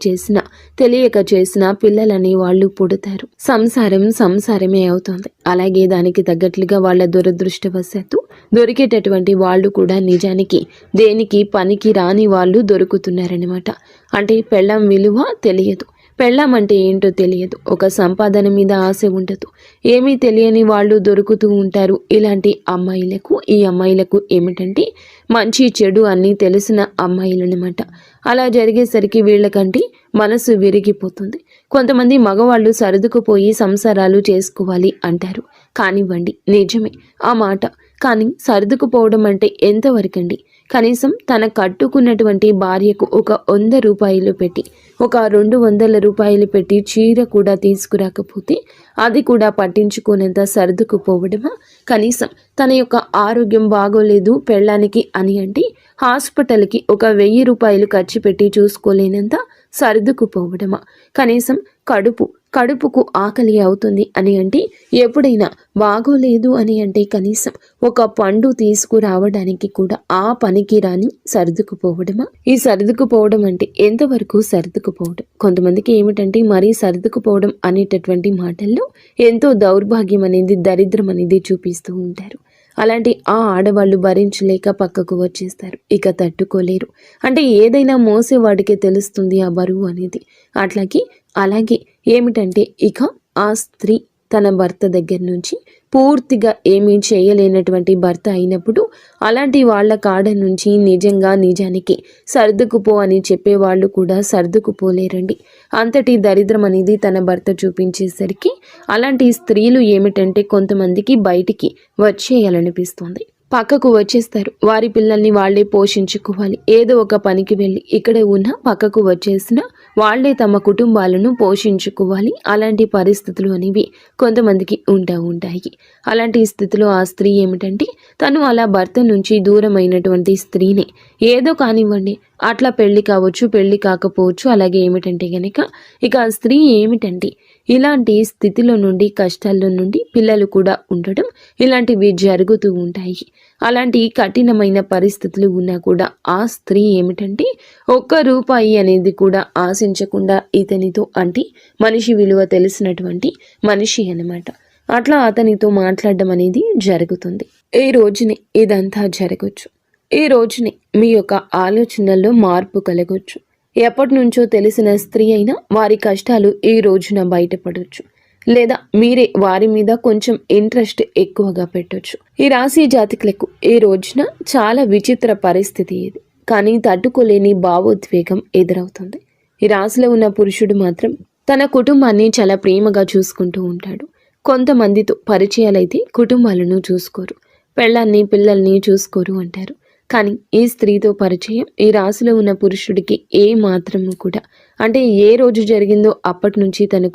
చేసిన, తెలియక చేసిన పిల్లలని వాళ్ళు పుడతారు. సంసారం సంసారమే అవుతుంది. అలాగే దానికి తగ్గట్లుగా వాళ్ళ దురదృష్టవశాత్తు దొరికేటటువంటి వాళ్ళు కూడా నిజానికి దేనికి పనికి రాని వాళ్ళు దొరుకుతున్నారనమాట. అంటే పెళ్ళం విలువ తెలియదు, పెళ్ళం అంటే ఏంటో తెలియదు, ఒక సంపాదన మీద ఆశ ఉండదు, ఏమీ తెలియని వాళ్ళు దొరుకుతూ ఉంటారు. ఇలాంటి అమ్మాయిలకు ఈ అమ్మాయిలకు ఏమిటంటే మంచి చెడు అన్నీ తెలిసిన అమ్మాయిలన్నమాట. అలా జరిగేసరికి వీళ్ళకంటే మనసు విరిగిపోతుంది. కొంతమంది మగవాళ్ళు సర్దుకుపోయి సంసారాలు చేసుకోవాలి అంటారు. కానివ్వండి, నిజమే ఆ మాట. కానీ సర్దుకుపోవడం అంటే ఎంతవరకండి? కనీసం తన కట్టుకున్నటువంటి భార్యకు ఒక 100 రూపాయలు పెట్టి, ఒక 200 రూపాయలు పెట్టి చీర కూడా తీసుకురాకపోతే అది కూడా పట్టించుకునేంత సర్దుకుపోవడమా? కనీసం తన యొక్క ఆరోగ్యం బాగోలేదు పెళ్ళానికి అని అంటే హాస్పిటల్కి ఒక 1000 రూపాయలు ఖర్చు పెట్టి చూసుకోలేనంత సర్దుకుపోవడమా? కనీసం కడుపుకు ఆకలి అవుతుంది అని అంటే, ఎప్పుడైనా బాగోలేదు అని అంటే కనీసం ఒక పండు తీసుకురావడానికి కూడా ఆ పనికి రాని సర్దుకుపోవడమా? ఈ సర్దుకుపోవడం అంటే ఎంతవరకు సర్దుకుపోవడం? కొంతమందికి ఏమిటంటే మరీ సర్దుకుపోవడం అనేటటువంటి మాటల్లో ఎంతో దౌర్భాగ్యం అనేది, దరిద్రం అనేది చూపిస్తూ ఉంటారు. అలాంటి ఆ ఆడవాళ్ళు భరించలేక పక్కకు వచ్చేస్తారు. ఇక తట్టుకోలేరు. అంటే ఏదైనా మోసేవాడికే తెలుస్తుంది ఆ బరువు అనేది. అలాగే ఏమిటంటే ఇక ఆ స్త్రీ తన భర్త దగ్గర నుంచి పూర్తిగా ఏమీ చేయలేనటువంటి భర్త అయినప్పుడు అలాంటి వాళ్ళ కాడ నుంచి నిజానికి సర్దుకుపో అని చెప్పేవాళ్ళు కూడా సర్దుకుపోలేరండి. అంతటి దరిద్రం అనేది తన భర్త చూపించేసరికి అలాంటి స్త్రీలు ఏమిటంటే కొంతమందికి బయటికి వచ్చేయాలనిపిస్తుంది. పక్కకు వచ్చేస్తారు. వారి పిల్లల్ని వాళ్లే పోషించుకోవాలి. ఏదో ఒక పనికి వెళ్ళి ఇక్కడే ఉన్న పక్కకు వచ్చేసిన వాళ్లే తమ కుటుంబాలను పోషించుకోవాలి. అలాంటి పరిస్థితులు అనేవి కొంతమందికి ఉంటాయి. అలాంటి స్థితిలో ఆ స్త్రీ ఏమిటంటే తను అలా భర్త నుంచి దూరమైనటువంటి స్త్రీని ఏదో కానివ్వండి, అట్లా పెళ్లి కావచ్చు, పెళ్లి కాకపోవచ్చు. అలాగే ఏమిటంటే గనక ఇక ఆ స్త్రీ ఏమిటంటే ఇలాంటి స్థితిలో నుండి, కష్టాల్లో నుండి పిల్లలు కూడా ఉండడం ఇలాంటివి జరుగుతూ ఉంటాయి. అలాంటి కఠినమైన పరిస్థితులు ఉన్నా కూడా ఆ స్త్రీ ఏమిటంటే ఒక్క రూపాయి అనేది కూడా ఆశించకుండా ఇతనితో, అంటే మనిషి విలువ తెలిసినటువంటి మనిషి అన్నమాట, అట్లా అతనితో మాట్లాడడం అనేది జరుగుతుంది. ఈ రోజునే ఇదంతా జరగచ్చు. ఈ రోజునే మీ యొక్క ఆలోచనల్లో మార్పు కలగొచ్చు. ఎప్పటి నుంచో తెలిసిన స్త్రీ అయినా వారి కష్టాలు ఈ రోజున బయటపడవచ్చు. లేదా మీరే వారి మీద కొంచెం ఇంట్రెస్ట్ ఎక్కువగా పెట్టొచ్చు. ఈ రాశి జాతకులకు ఈ రోజున చాలా విచిత్ర పరిస్థితి ఇది, కానీ తట్టుకోలేని భావోద్వేగం ఎదురవుతుంది. ఈ రాశిలో ఉన్న పురుషుడు మాత్రం తన కుటుంబాన్ని చాలా ప్రేమగా చూసుకుంటూ ఉంటాడు. కొంతమందితో పరిచయాలైతే కుటుంబాలను చూసుకోరు, పెళ్ళాన్ని పిల్లల్ని చూసుకోరు అంటారు. కానీ ఈ స్త్రీతో పరిచయం ఈ రాశిలో ఉన్న పురుషుడికి ఏ మాత్రము కూడా, అంటే ఏ రోజు జరిగిందో అప్పటి నుంచి తన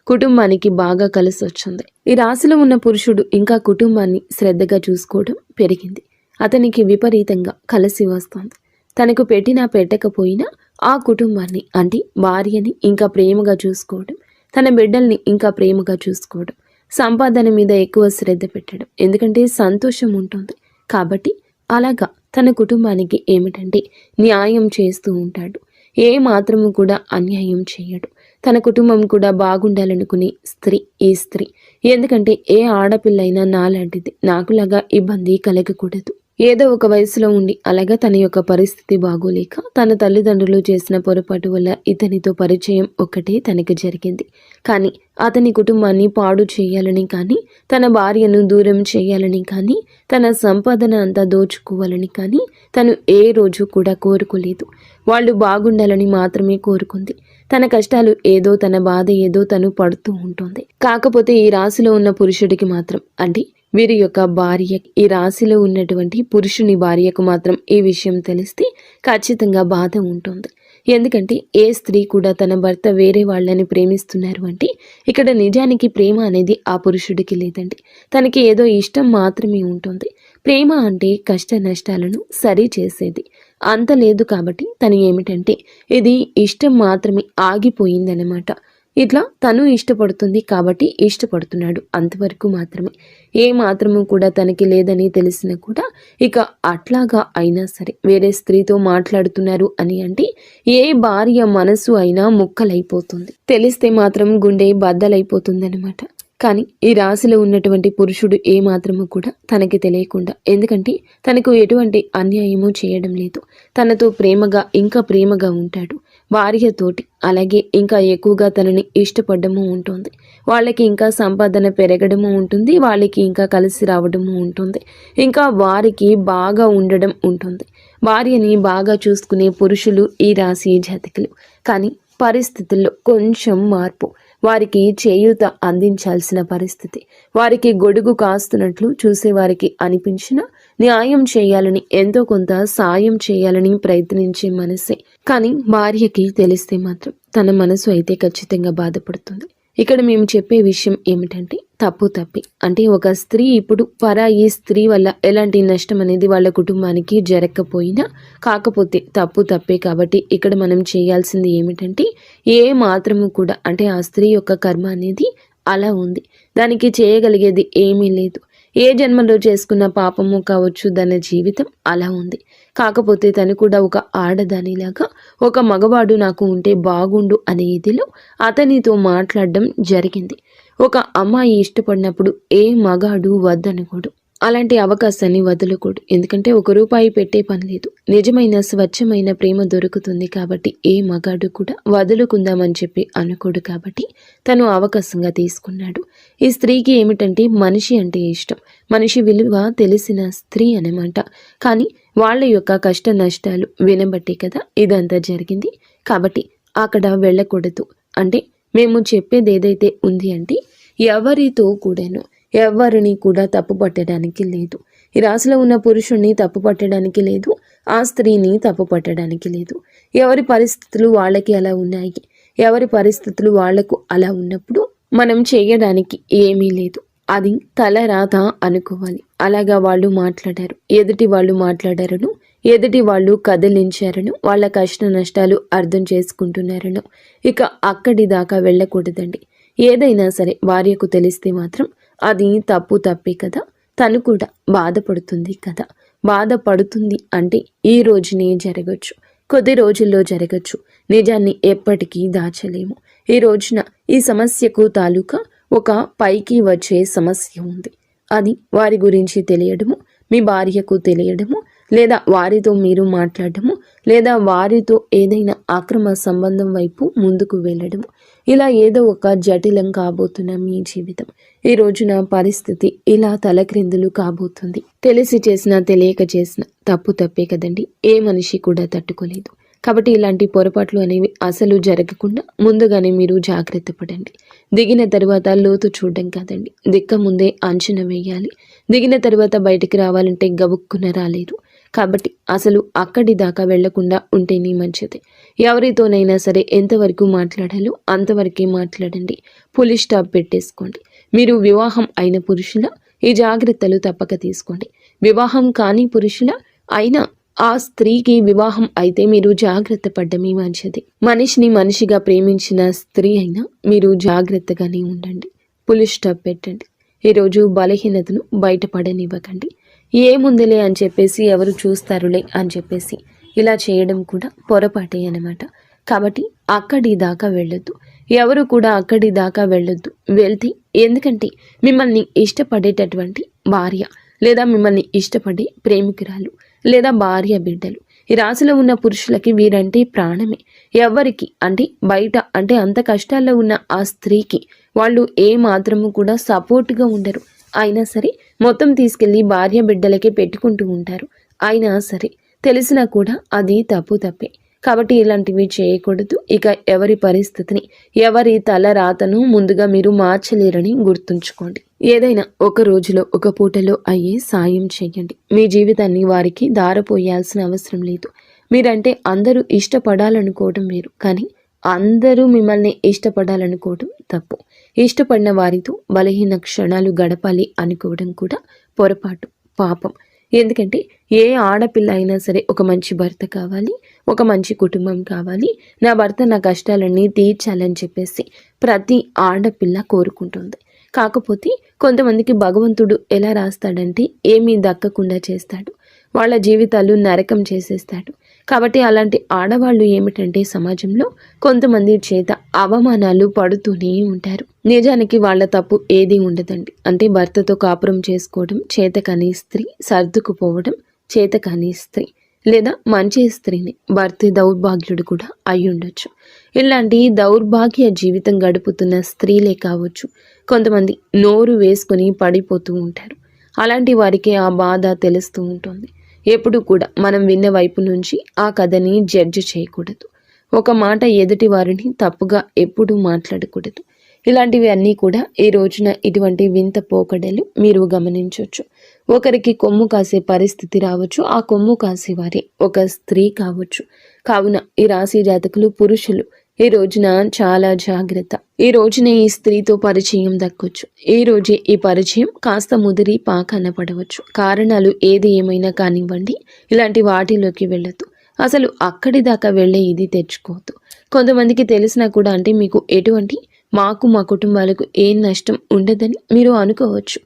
కుటుంబానికి బాగా కలిసి వచ్చింది. ఈ రాశిలో ఉన్న పురుషుడు ఇంకా కుటుంబాన్ని శ్రద్ధగా చూసుకోవడం పెరిగింది. అతనికి విపరీతంగా కలిసి వస్తుంది. తనకు పెట్టినా పెట్టకపోయినా ఆ కుటుంబాన్ని, అంటే భార్యని ఇంకా ప్రేమగా చూసుకోవడం, తన బిడ్డల్ని ఇంకా ప్రేమగా చూసుకోవడం, సంపాదన మీద ఎక్కువ శ్రద్ధ పెట్టడం, ఎందుకంటే సంతోషం ఉంటుంది కాబట్టి అలాగా తన కుటుంబానికి ఏమిటంటే న్యాయం చేస్తూ ఉంటాడు. ఏ మాత్రము కూడా అన్యాయం చేయడు. తన కుటుంబం కూడా బాగుండాలనుకునే స్త్రీ ఈ స్త్రీ. ఎందుకంటే ఏ ఆడపిల్లైనా నాలాంటిది, నాకులాగా ఇబ్బంది కలగకూడదు. ఏదో ఒక వయసులో ఉండి అలాగా తన యొక్క పరిస్థితి బాగోలేక తన తల్లిదండ్రులు చేసిన పొరపాటు వల్ల ఇతనితో పరిచయం ఒక్కటే తనకి జరిగింది. కానీ అతని కుటుంబాన్ని పాడు చేయాలని కానీ, తన భార్యను దూరం చేయాలని కానీ, తన సంపాదన అంతా దోచుకోవాలని కానీ తను ఏ రోజు కూడా కోరుకోలేదు. వాళ్ళు బాగుండాలని మాత్రమే కోరుకుంది. తన కష్టాలు ఏదో, తన బాధ ఏదో తను పడుతూ ఉంటుంది. కాకపోతే ఈ రాశిలో ఉన్న పురుషుడికి మాత్రం, అంటే వీరి యొక్క భార్య, ఈ రాశిలో ఉన్నటువంటి పురుషుని భార్యకు మాత్రం ఈ విషయం తెలిస్తే ఖచ్చితంగా బాధ ఉంటుంది. ఎందుకంటే ఏ స్త్రీ కూడా తన భర్త వేరే వాళ్ళని ప్రేమిస్తున్నారు అంటే ఇక్కడ నిజానికి ప్రేమ అనేది ఆ పురుషుడికి లేదండి. తనకి ఏదో ఇష్టం మాత్రమే ఉంటుంది. ప్రేమ అంటే కష్ట నష్టాలను సరి చేసేది అంత లేదు. కాబట్టి తను ఏమిటంటే ఇది ఇష్టం మాత్రమే ఆగిపోయిందనమాట. ఇట్లా తను ఇష్టపడుతుంది కాబట్టి ఇష్టపడుతున్నాడు, అంతవరకు మాత్రమే. ఏ మాత్రము కూడా తనకి లేదని తెలిసినా కూడా ఇక అట్లాగా అయినా సరే వేరే స్త్రీతో మాట్లాడుతున్నారు అని అంటే ఏ భార్య మనసు అయినా ముక్కలైపోతుంది. తెలిస్తే మాత్రం గుండె బద్దలైపోతుందనమాట. కానీ ఈ రాశిలో ఉన్నటువంటి పురుషుడు ఏ మాత్రము కూడా తనకి తెలియకుండా, ఎందుకంటే తనకు ఎటువంటి అన్యాయము చేయడం లేదు, తనతో ప్రేమగా ఇంకా ప్రేమగా ఉంటాడు భార్యతోటి. అలాగే ఇంకా ఎక్కువగా తనని ఇష్టపడము ఉంటుంది. వాళ్ళకి ఇంకా సంపాదన పెరగడము ఉంటుంది, వాళ్ళకి ఇంకా కలిసి రావడము ఉంటుంది, ఇంకా వారికి బాగా ఉండడం ఉంటుంది. భార్యని బాగా చూసుకునే పురుషులు ఈ రాశి జాతకులు. కానీ పరిస్థితుల్లో కొంచెం మార్పు, వారికి చేయూత అందించాల్సిన పరిస్థితి, వారికి గొడుగు కాస్తున్నట్లు చూసేవారికి అనిపించిన న్యాయం చేయాలని, ఎంతో కొంత సాయం చేయాలని ప్రయత్నించే మనసే. కానీ భార్యకి తెలిస్తే మాత్రం తన మనసు అయితే ఖచ్చితంగా బాధపడుతుంది. ఇక్కడ మేము చెప్పే విషయం ఏమిటంటే తప్పే. అంటే ఒక స్త్రీ ఇప్పుడు పరాయి స్త్రీ వల్ల ఎలాంటి నష్టం అనేది వాళ్ళ కుటుంబానికి జరగకపోయినా, కాకపోతే తప్పే. కాబట్టి ఇక్కడ మనం చేయాల్సింది ఏమిటంటే ఏ మాత్రము కూడా, అంటే ఆ స్త్రీ యొక్క కర్మ అనేది అలా ఉంది, దానికి చేయగలిగేది ఏమీ లేదు. ఏ జన్మలో చేసుకున్న పాపము కావచ్చు, దాని జీవితం అలా ఉంది. కాకపోతే తను కూడా ఒక ఆడదానిలాగా ఒక మగవాడు నాకు ఉంటే బాగుండు అనే ఇదిలో అతనితో మాట్లాడడం జరిగింది. ఒక అమ్మాయి ఇష్టపడినప్పుడు ఏ మగాడు వద్దనకూడదు. అలాంటి అవకాశాన్ని వదలకూడదు. ఎందుకంటే ఒక రూపాయి పెట్టే పని లేదు. నిజమైన స్వచ్ఛమైన ప్రేమ దొరుకుతుంది కాబట్టి ఏ మగాడు కూడా వదులుకుందామని చెప్పి అనుకోడు కాబట్టి తను అవకాశంగా తీసుకున్నాడు. ఈ స్త్రీకి ఏమిటంటే మనిషి అంటే ఇష్టం. మనిషి విలువ తెలిసిన స్త్రీ అన్నమాట. కానీ వాళ్ళ యొక్క కష్ట నష్టాలు వినబట్టే కదా ఇదంతా జరిగింది. కాబట్టి అక్కడ వెళ్ళకూడదు. అంటే మేము చెప్పేది ఏదైతే ఉంది అంటే ఎవరితో కూడాను ఎవరిని కూడా తప్పు పట్టడానికి లేదు. ఈ రాశిలో ఉన్న పురుషుణ్ణి తప్పు పట్టడానికి లేదు, ఆ స్త్రీని తప్పు పట్టడానికి లేదు. ఎవరి పరిస్థితులు వాళ్ళకి అలా ఉన్నాయి. ఎవరి పరిస్థితులు వాళ్లకు అలా ఉన్నప్పుడు మనం చేయడానికి ఏమీ లేదు. అది తలరాత అనుకోవాలి. అలాగా వాళ్ళు మాట్లాడారు, ఎదుటి వాళ్ళు మాట్లాడారను, ఎదుటి వాళ్ళు కదిలించారను, వాళ్ళ కష్ట నష్టాలు అర్థం చేసుకుంటున్నారను ఇక అక్కడి దాకా వెళ్ళకూడదండి. ఏదైనా సరే భార్యకు తెలిస్తే మాత్రం అది తప్పే కదా. తను కూడా బాధపడుతుంది కదా. బాధపడుతుంది అంటే ఈ రోజునే జరగచ్చు, కొద్ది రోజుల్లో జరగచ్చు. నిజాన్ని ఎప్పటికీ దాచలేము. ఈ రోజున ఈ సమస్యకు తాలూకా ఒక పైకి వచ్చే సమస్య ఉంది. అది వారి గురించి తెలియడము, మీ భార్యకు తెలియడము, లేదా వారితో మీరు మాట్లాడము, లేదా వారితో ఏదైనా అక్రమ సంబంధం వైపు ముందుకు వెళ్ళడము, ఇలా ఏదో ఒక జటిలం కాబోతున్న మీ జీవితం ఈ రోజున పరిస్థితి ఇలా తలక్రిందులు కాబోతుంది. తెలిసి చేసినా తెలియక చేసిన తప్పే కదండి. ఏ మనిషి కూడా తట్టుకోలేదు. కాబట్టి ఇలాంటి పొరపాట్లు అనేవి అసలు జరగకుండా ముందుగానే మీరు జాగ్రత్త పడండి. దిగిన తర్వాత లోతు చూడడం కాదండి, దిక్క ముందే అంచనా వేయాలి. దిగిన తర్వాత బయటికి రావాలంటే గబుక్కున రాలేరు. కాబట్టి అసలు అక్కడి దాకా వెళ్లకుండా ఉంటేనే మంచిది. ఎవరితోనైనా సరే ఎంతవరకు మాట్లాడాలో అంతవరకే మాట్లాడండి. పులి స్టాప్ పెట్టేసుకోండి. మీరు వివాహం అయిన పురుషుల ఈ జాగ్రత్తలు తప్పక తీసుకోండి. వివాహం కాని పురుషుల అయినా ఆ స్త్రీకి వివాహం అయితే మీరు జాగ్రత్త పడ్డమే మంచిది. మనిషిని మనిషిగా ప్రేమించిన స్త్రీ అయినా మీరు జాగ్రత్తగానే ఉండండి. పులి స్టాప్ పెట్టండి. ఈరోజు బలహీనతను బయటపడనివ్వకండి. ఏముందిలే అని చెప్పేసి ఎవరు చూస్తారులే అని చెప్పేసి ఇలా చేయడం కూడా పొరపాటే అన్నమాట. కాబట్టి అక్కడి దాకా వెళ్ళొద్దు. ఎవరు కూడా అక్కడి దాకా వెళ్ళొద్దు. వెళ్తే ఎందుకంటే మిమ్మల్ని ఇష్టపడేటటువంటి భార్య లేదా మిమ్మల్ని ఇష్టపడే ప్రేమికురాలు లేదా భార్య బిడ్డలు ఈ రాశిలో ఉన్న పురుషులకి వీరంటే ప్రాణమే. ఎవరికి అంటే బయట అంటే అంత కష్టాల్లో ఉన్న ఆ స్త్రీకి వాళ్ళు ఏ మాత్రము కూడా సపోర్ట్గా ఉండరు. అయినా సరే మొత్తం తీసుకెళ్లి భార్య బిడ్డలకే పెట్టుకుంటూ ఉంటారు. అయినా సరే తెలిసినా కూడా అది తప్పే. కాబట్టి ఇలాంటివి చేయకూడదు. ఇక ఎవరి పరిస్థితిని ఎవరి తల రాతను ముందుగా మీరు మార్చలేరని గుర్తుంచుకోండి. ఏదైనా ఒక రోజులో ఒక పూటలో అయ్యే సాయం చేయండి. మీ జీవితాన్ని వారికి దారపోయాల్సిన అవసరం లేదు. మీరంటే అందరూ ఇష్టపడాలనుకోవడం వేరు, కానీ అందరూ మిమ్మల్ని ఇష్టపడాలనుకోవడం తప్పు. ఇష్టపడిన వారితో బలహీన క్షణాలు గడపాలి అనుకోవడం కూడా పొరపాటు, పాపం. ఎందుకంటే ఏ ఆడపిల్ల అయినా సరే ఒక మంచి భర్త కావాలి, ఒక మంచి కుటుంబం కావాలి, నా భర్త నా కష్టాలన్నీ తీర్చాలని చెప్పేసి ప్రతి ఆడపిల్ల కోరుకుంటుంది. కాకపోతే కొంతమందికి భగవంతుడు ఎలా రాస్తాడంటే ఏమీ దక్కకుండా చేస్తాడు. వాళ్ళ జీవితాలు నరకం చేసేస్తాడు. కాబట్టి అలాంటి ఆడవాళ్ళు ఏమిటంటే సమాజంలో కొంతమంది చేత అవమానాలు పడుతూనే ఉంటారు. నిజానికి వాళ్ళ తప్పు ఏది ఉండదండి. అంటే భర్తతో కాపురం చేసుకోవడం చేతకాని స్త్రీ, సర్దుకుపోవడం చేతకాని స్త్రీ, లేదా మంచి స్త్రీని భర్త దౌర్భాగ్యుడు కూడా అయి ఉండొచ్చు. ఇలాంటి దౌర్భాగ్య జీవితం గడుపుతున్న స్త్రీలే కావచ్చు. కొంతమంది నోరు వేసుకొని పడిపోతూ ఉంటారు. అలాంటి వారికి ఆ బాధ తెలుస్తూ ఉంటుంది. ఎప్పుడు కూడా మనం విన్న వైపు నుంచి ఆ కథని జడ్జి చేయకూడదు. ఒక మాట ఎదుటి వారిని తప్పుగా ఎప్పుడూ మాట్లాడకూడదు. ఇలాంటివి అన్నీ కూడా ఈ రోజున ఇటువంటి వింత పోకడలు మీరు గమనించవచ్చు. ఒకరికి కొమ్ము కాసే పరిస్థితి రావచ్చు. ఆ కొమ్ము కాసేవారే ఒక స్త్రీ కావచ్చు. కావున ఈ రాశి జాతకులు పురుషులు ఈ రోజున చాలా జాగ్రత్త. ఈ రోజునే ఈ స్త్రీతో పరిచయం దక్కొచ్చు. ఈ రోజే ఈ పరిచయం కాస్త ముదిరి పాకన పడవచ్చు. కారణాలు ఏది ఏమైనా కానివ్వండి, ఇలాంటి వాటిలోకి వెళ్ళొద్దు. అసలు అక్కడి దాకా వెళ్ళే ఇది తెచ్చుకోవద్దు. కొంతమందికి తెలిసినా కూడా అంటే మీకు ఎటువంటి మాకు మా కుటుంబాలకు ఏం నష్టం ఉండదని మీరు అనుకోవచ్చు.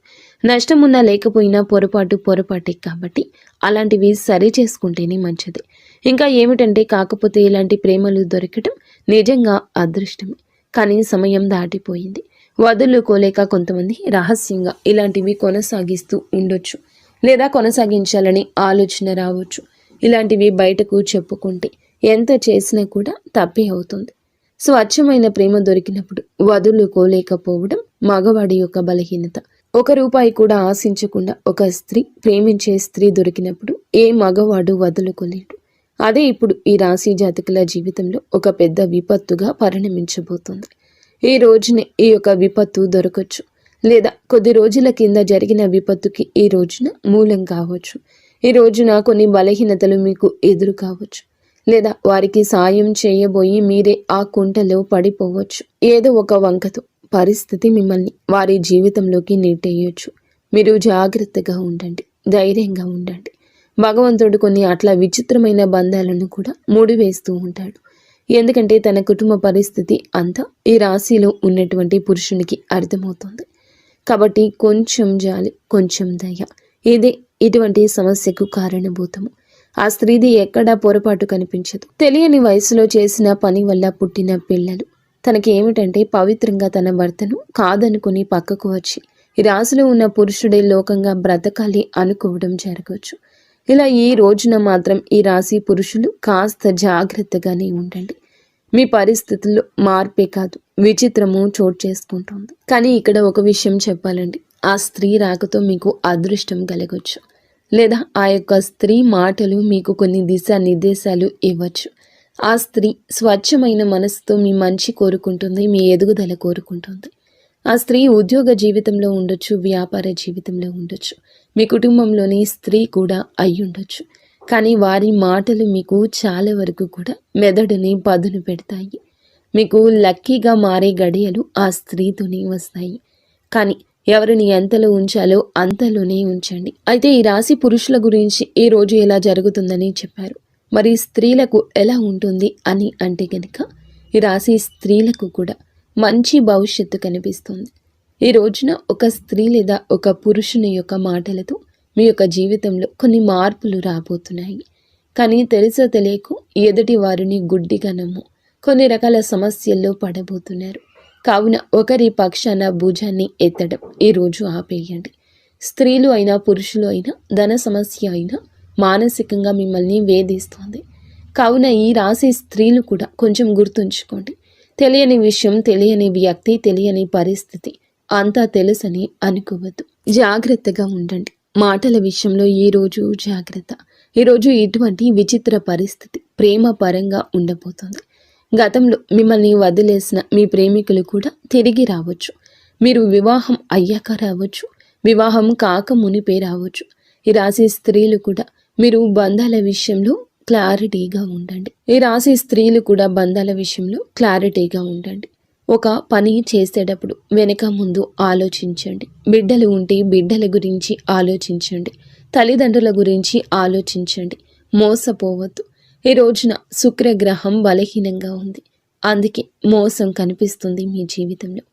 నష్టం ఉన్నా లేకపోయినా పొరపాటే కాబట్టి అలాంటివి సరి చేసుకుంటేనే మంచిది. ఇంకా ఏమిటంటే కాకపోతే ఇలాంటి ప్రేమలు దొరకటం నిజంగా అదృష్టమే. కానీ సమయం దాటిపోయింది. వదులుకోలేక కొంతమంది రహస్యంగా ఇలాంటివి కొనసాగిస్తూ ఉండొచ్చు, లేదా కొనసాగించాలని ఆలోచన రావచ్చు. ఇలాంటివి బయటకు చెప్పుకుంటే ఎంత చేసినా కూడా తప్పే అవుతుంది. స్వచ్ఛమైన ప్రేమ దొరికినప్పుడు వదులుకోలేకపోవడం మగవాడి యొక్క బలహీనత. 1 రూపాయి కూడా ఆశించకుండా ఒక స్త్రీ, ప్రేమించే స్త్రీ దొరికినప్పుడు ఏ మగవాడు వదులుకోలేడు. అదే ఇప్పుడు ఈ రాశి జాతకుల జీవితంలో ఒక పెద్ద విపత్తుగా పరిణమించబోతుంది. ఈ రోజునే ఈ యొక్క విపత్తు దొరకచ్చు, లేదా కొద్ది రోజుల కింద జరిగిన విపత్తుకి ఈ రోజున మూలం కావచ్చు. ఈ రోజున కొన్ని బలహీనతలు మీకు ఎదురు కావచ్చు, లేదా వారికి సాయం చేయబోయి మీరే ఆ కుంటలో పడిపోవచ్చు. ఏదో ఒక వంకతో పరిస్థితి మిమ్మల్ని వారి జీవితంలోకి నెట్టేయొచ్చు. మీరు జాగ్రత్తగా ఉండండి, ధైర్యంగా ఉండండి. భగవంతుడు కొన్ని అట్లా విచిత్రమైన బంధాలను కూడా ముడివేస్తూ ఉంటాడు. ఎందుకంటే తన కుటుంబ పరిస్థితి అంతా ఈ రాశిలో ఉన్నటువంటి పురుషునికి అర్థమవుతుంది. కాబట్టి కొంచెం జాలి, కొంచెం దయ, ఇదే ఇటువంటి సమస్యకు కారణభూతము. ఆ స్త్రీది ఎక్కడా పొరపాటు కనిపించదు. తెలియని వయసులో చేసిన పని వల్ల పుట్టిన పిల్లలు. తనకి ఏమిటంటే పవిత్రంగా తన భర్తను కాదనుకుని పక్కకు వచ్చి ఈ రాశిలో ఉన్న పురుషుడే లోకంగా బ్రతకాలి అనుకోవడం జరగవచ్చు. ఇలా ఈ రోజున మాత్రం ఈ రాశి పురుషులు కాస్త జాగ్రత్తగానే ఉండండి. మీ పరిస్థితుల్లో మార్పే కాదు, విచిత్రము చోటు చేసుకుంటుంది. కానీ ఇక్కడ ఒక విషయం చెప్పాలండి, ఆ స్త్రీ రాకతో మీకు అదృష్టం కలగొచ్చు, లేదా ఆ యొక్క స్త్రీ మాటలు మీకు కొన్ని దిశానిర్దేశాలు ఇవ్వచ్చు. ఆ స్త్రీ స్వచ్ఛమైన మనసుతో మీ మంచి కోరుకుంటుంది, మీ ఎదుగుదల కోరుకుంటుంది. ఆ స్త్రీ ఉద్యోగ జీవితంలో ఉండొచ్చు, వ్యాపార జీవితంలో ఉండొచ్చు, మీ కుటుంబంలోని స్త్రీ కూడా అయి ఉండొచ్చు. కానీ వారి మాటలు మీకు చాలా వరకు కూడా మెదడుని పదును పెడతాయి. మీకు లక్కీగా మారే గడియలు ఆ స్త్రీతోనే వస్తాయి. కానీ ఎవరిని ఎంతలో ఉంచాలో అంతలోనే ఉంచండి. అయితే ఈ రాశి పురుషుల గురించి ఈ రోజు ఎలా జరుగుతుందని చెప్పారు. మరి స్త్రీలకు ఎలా ఉంటుంది అని అంటే కనుక ఈ రాశి స్త్రీలకు కూడా మంచి భవిష్యత్తు కనిపిస్తుంది. ఈ రోజున ఒక స్త్రీ లేదా ఒక పురుషుని యొక్క మాటలతో మీ యొక్క జీవితంలో కొన్ని మార్పులు రాబోతున్నాయి. కానీ తెలుసో తెలియకో ఎదుటి వారిని గుడ్డిగా నమ్ము కొన్ని రకాల సమస్యల్లో పడబోతున్నారు. కావున ఒకరి పక్షాన భుజాన్ని ఎత్తడం ఈరోజు ఆపేయండి. స్త్రీలు అయినా పురుషులు అయినా ధన సమస్య అయినా మానసికంగా మిమ్మల్ని వేధిస్తోంది. కావున ఈ రాశి స్త్రీలు కూడా కొంచెం గుర్తుంచుకోండి. తెలియని విషయం, తెలియని వ్యక్తి, తెలియని పరిస్థితి అంతా తెలుసని అనుకోవద్దు. జాగ్రత్తగా ఉండండి. మాటల విషయంలో ఈరోజు జాగ్రత్త. ఈరోజు ఇటువంటి విచిత్ర పరిస్థితి ప్రేమ పరంగా ఉండబోతుంది. గతంలో మిమ్మల్ని వదిలేసిన మీ ప్రేమికులు కూడా తిరిగి రావచ్చు. మీరు వివాహం అయ్యాక రావచ్చు, వివాహం కాక మునిపే రావచ్చు. ఈ రాశి స్త్రీలు కూడా మీరు బంధాల విషయంలో క్లారిటీగా ఉండండి. ఈ రాశి స్త్రీలు కూడా బంధాల విషయంలో క్లారిటీగా ఉండండి. ఒక పని చేసేటప్పుడు వెనక ముందు ఆలోచించండి. బిడ్డలు ఉంటే బిడ్డల గురించి ఆలోచించండి. తల్లిదండ్రుల గురించి ఆలోచించండి. మోసపోవద్దు. ఈ రోజున శుక్రగ్రహం బలహీనంగా ఉంది, అందుకే మోసం కనిపిస్తుంది మీ జీవితంలో.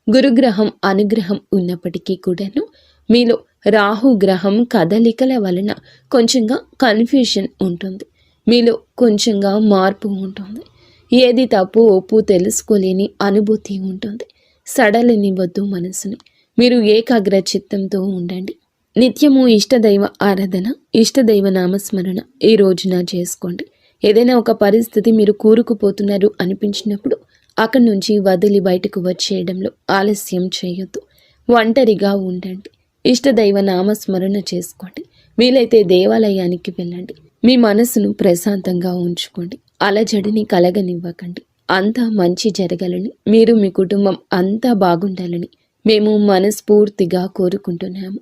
గురుగ్రహం అనుగ్రహం ఉన్నప్పటికీ కూడాను మీలో రాహుగ్రహం కదలికల వలన కొంచెంగా కన్ఫ్యూషన్ ఉంటుంది. మీలో కొంచెంగా మార్పు ఉంటుంది. ఏది తప్పు ఒప్పు తెలుసుకోలేని అనుభూతి ఉంటుంది. సడలనివ్వద్దు మనసుని. మీరు ఏకాగ్ర చిత్తంతో ఉండండి. నిత్యము ఇష్టదైవ ఆరాధన, ఇష్టదైవ నామస్మరణ ఈ రోజున చేసుకోండి. ఏదైనా ఒక పరిస్థితి మీరు కూరుకుపోతున్నారు అనిపించినప్పుడు అక్కడి నుంచి వదిలి బయటకు వచ్చేయడంలో ఆలస్యం చేయొద్దు. ఒంటరిగా ఉండండి. ఇష్టదైవ నామస్మరణ చేసుకోండి. వీలైతే దేవాలయానికి వెళ్ళండి. మీ మనసును ప్రశాంతంగా ఉంచుకోండి. అలజడిని కలగనివ్వకండి. అంతా మంచి జరగాలని, మీరు మీ కుటుంబం అంతా బాగుండాలని మేము మనస్ఫూర్తిగా కోరుకుంటున్నాము.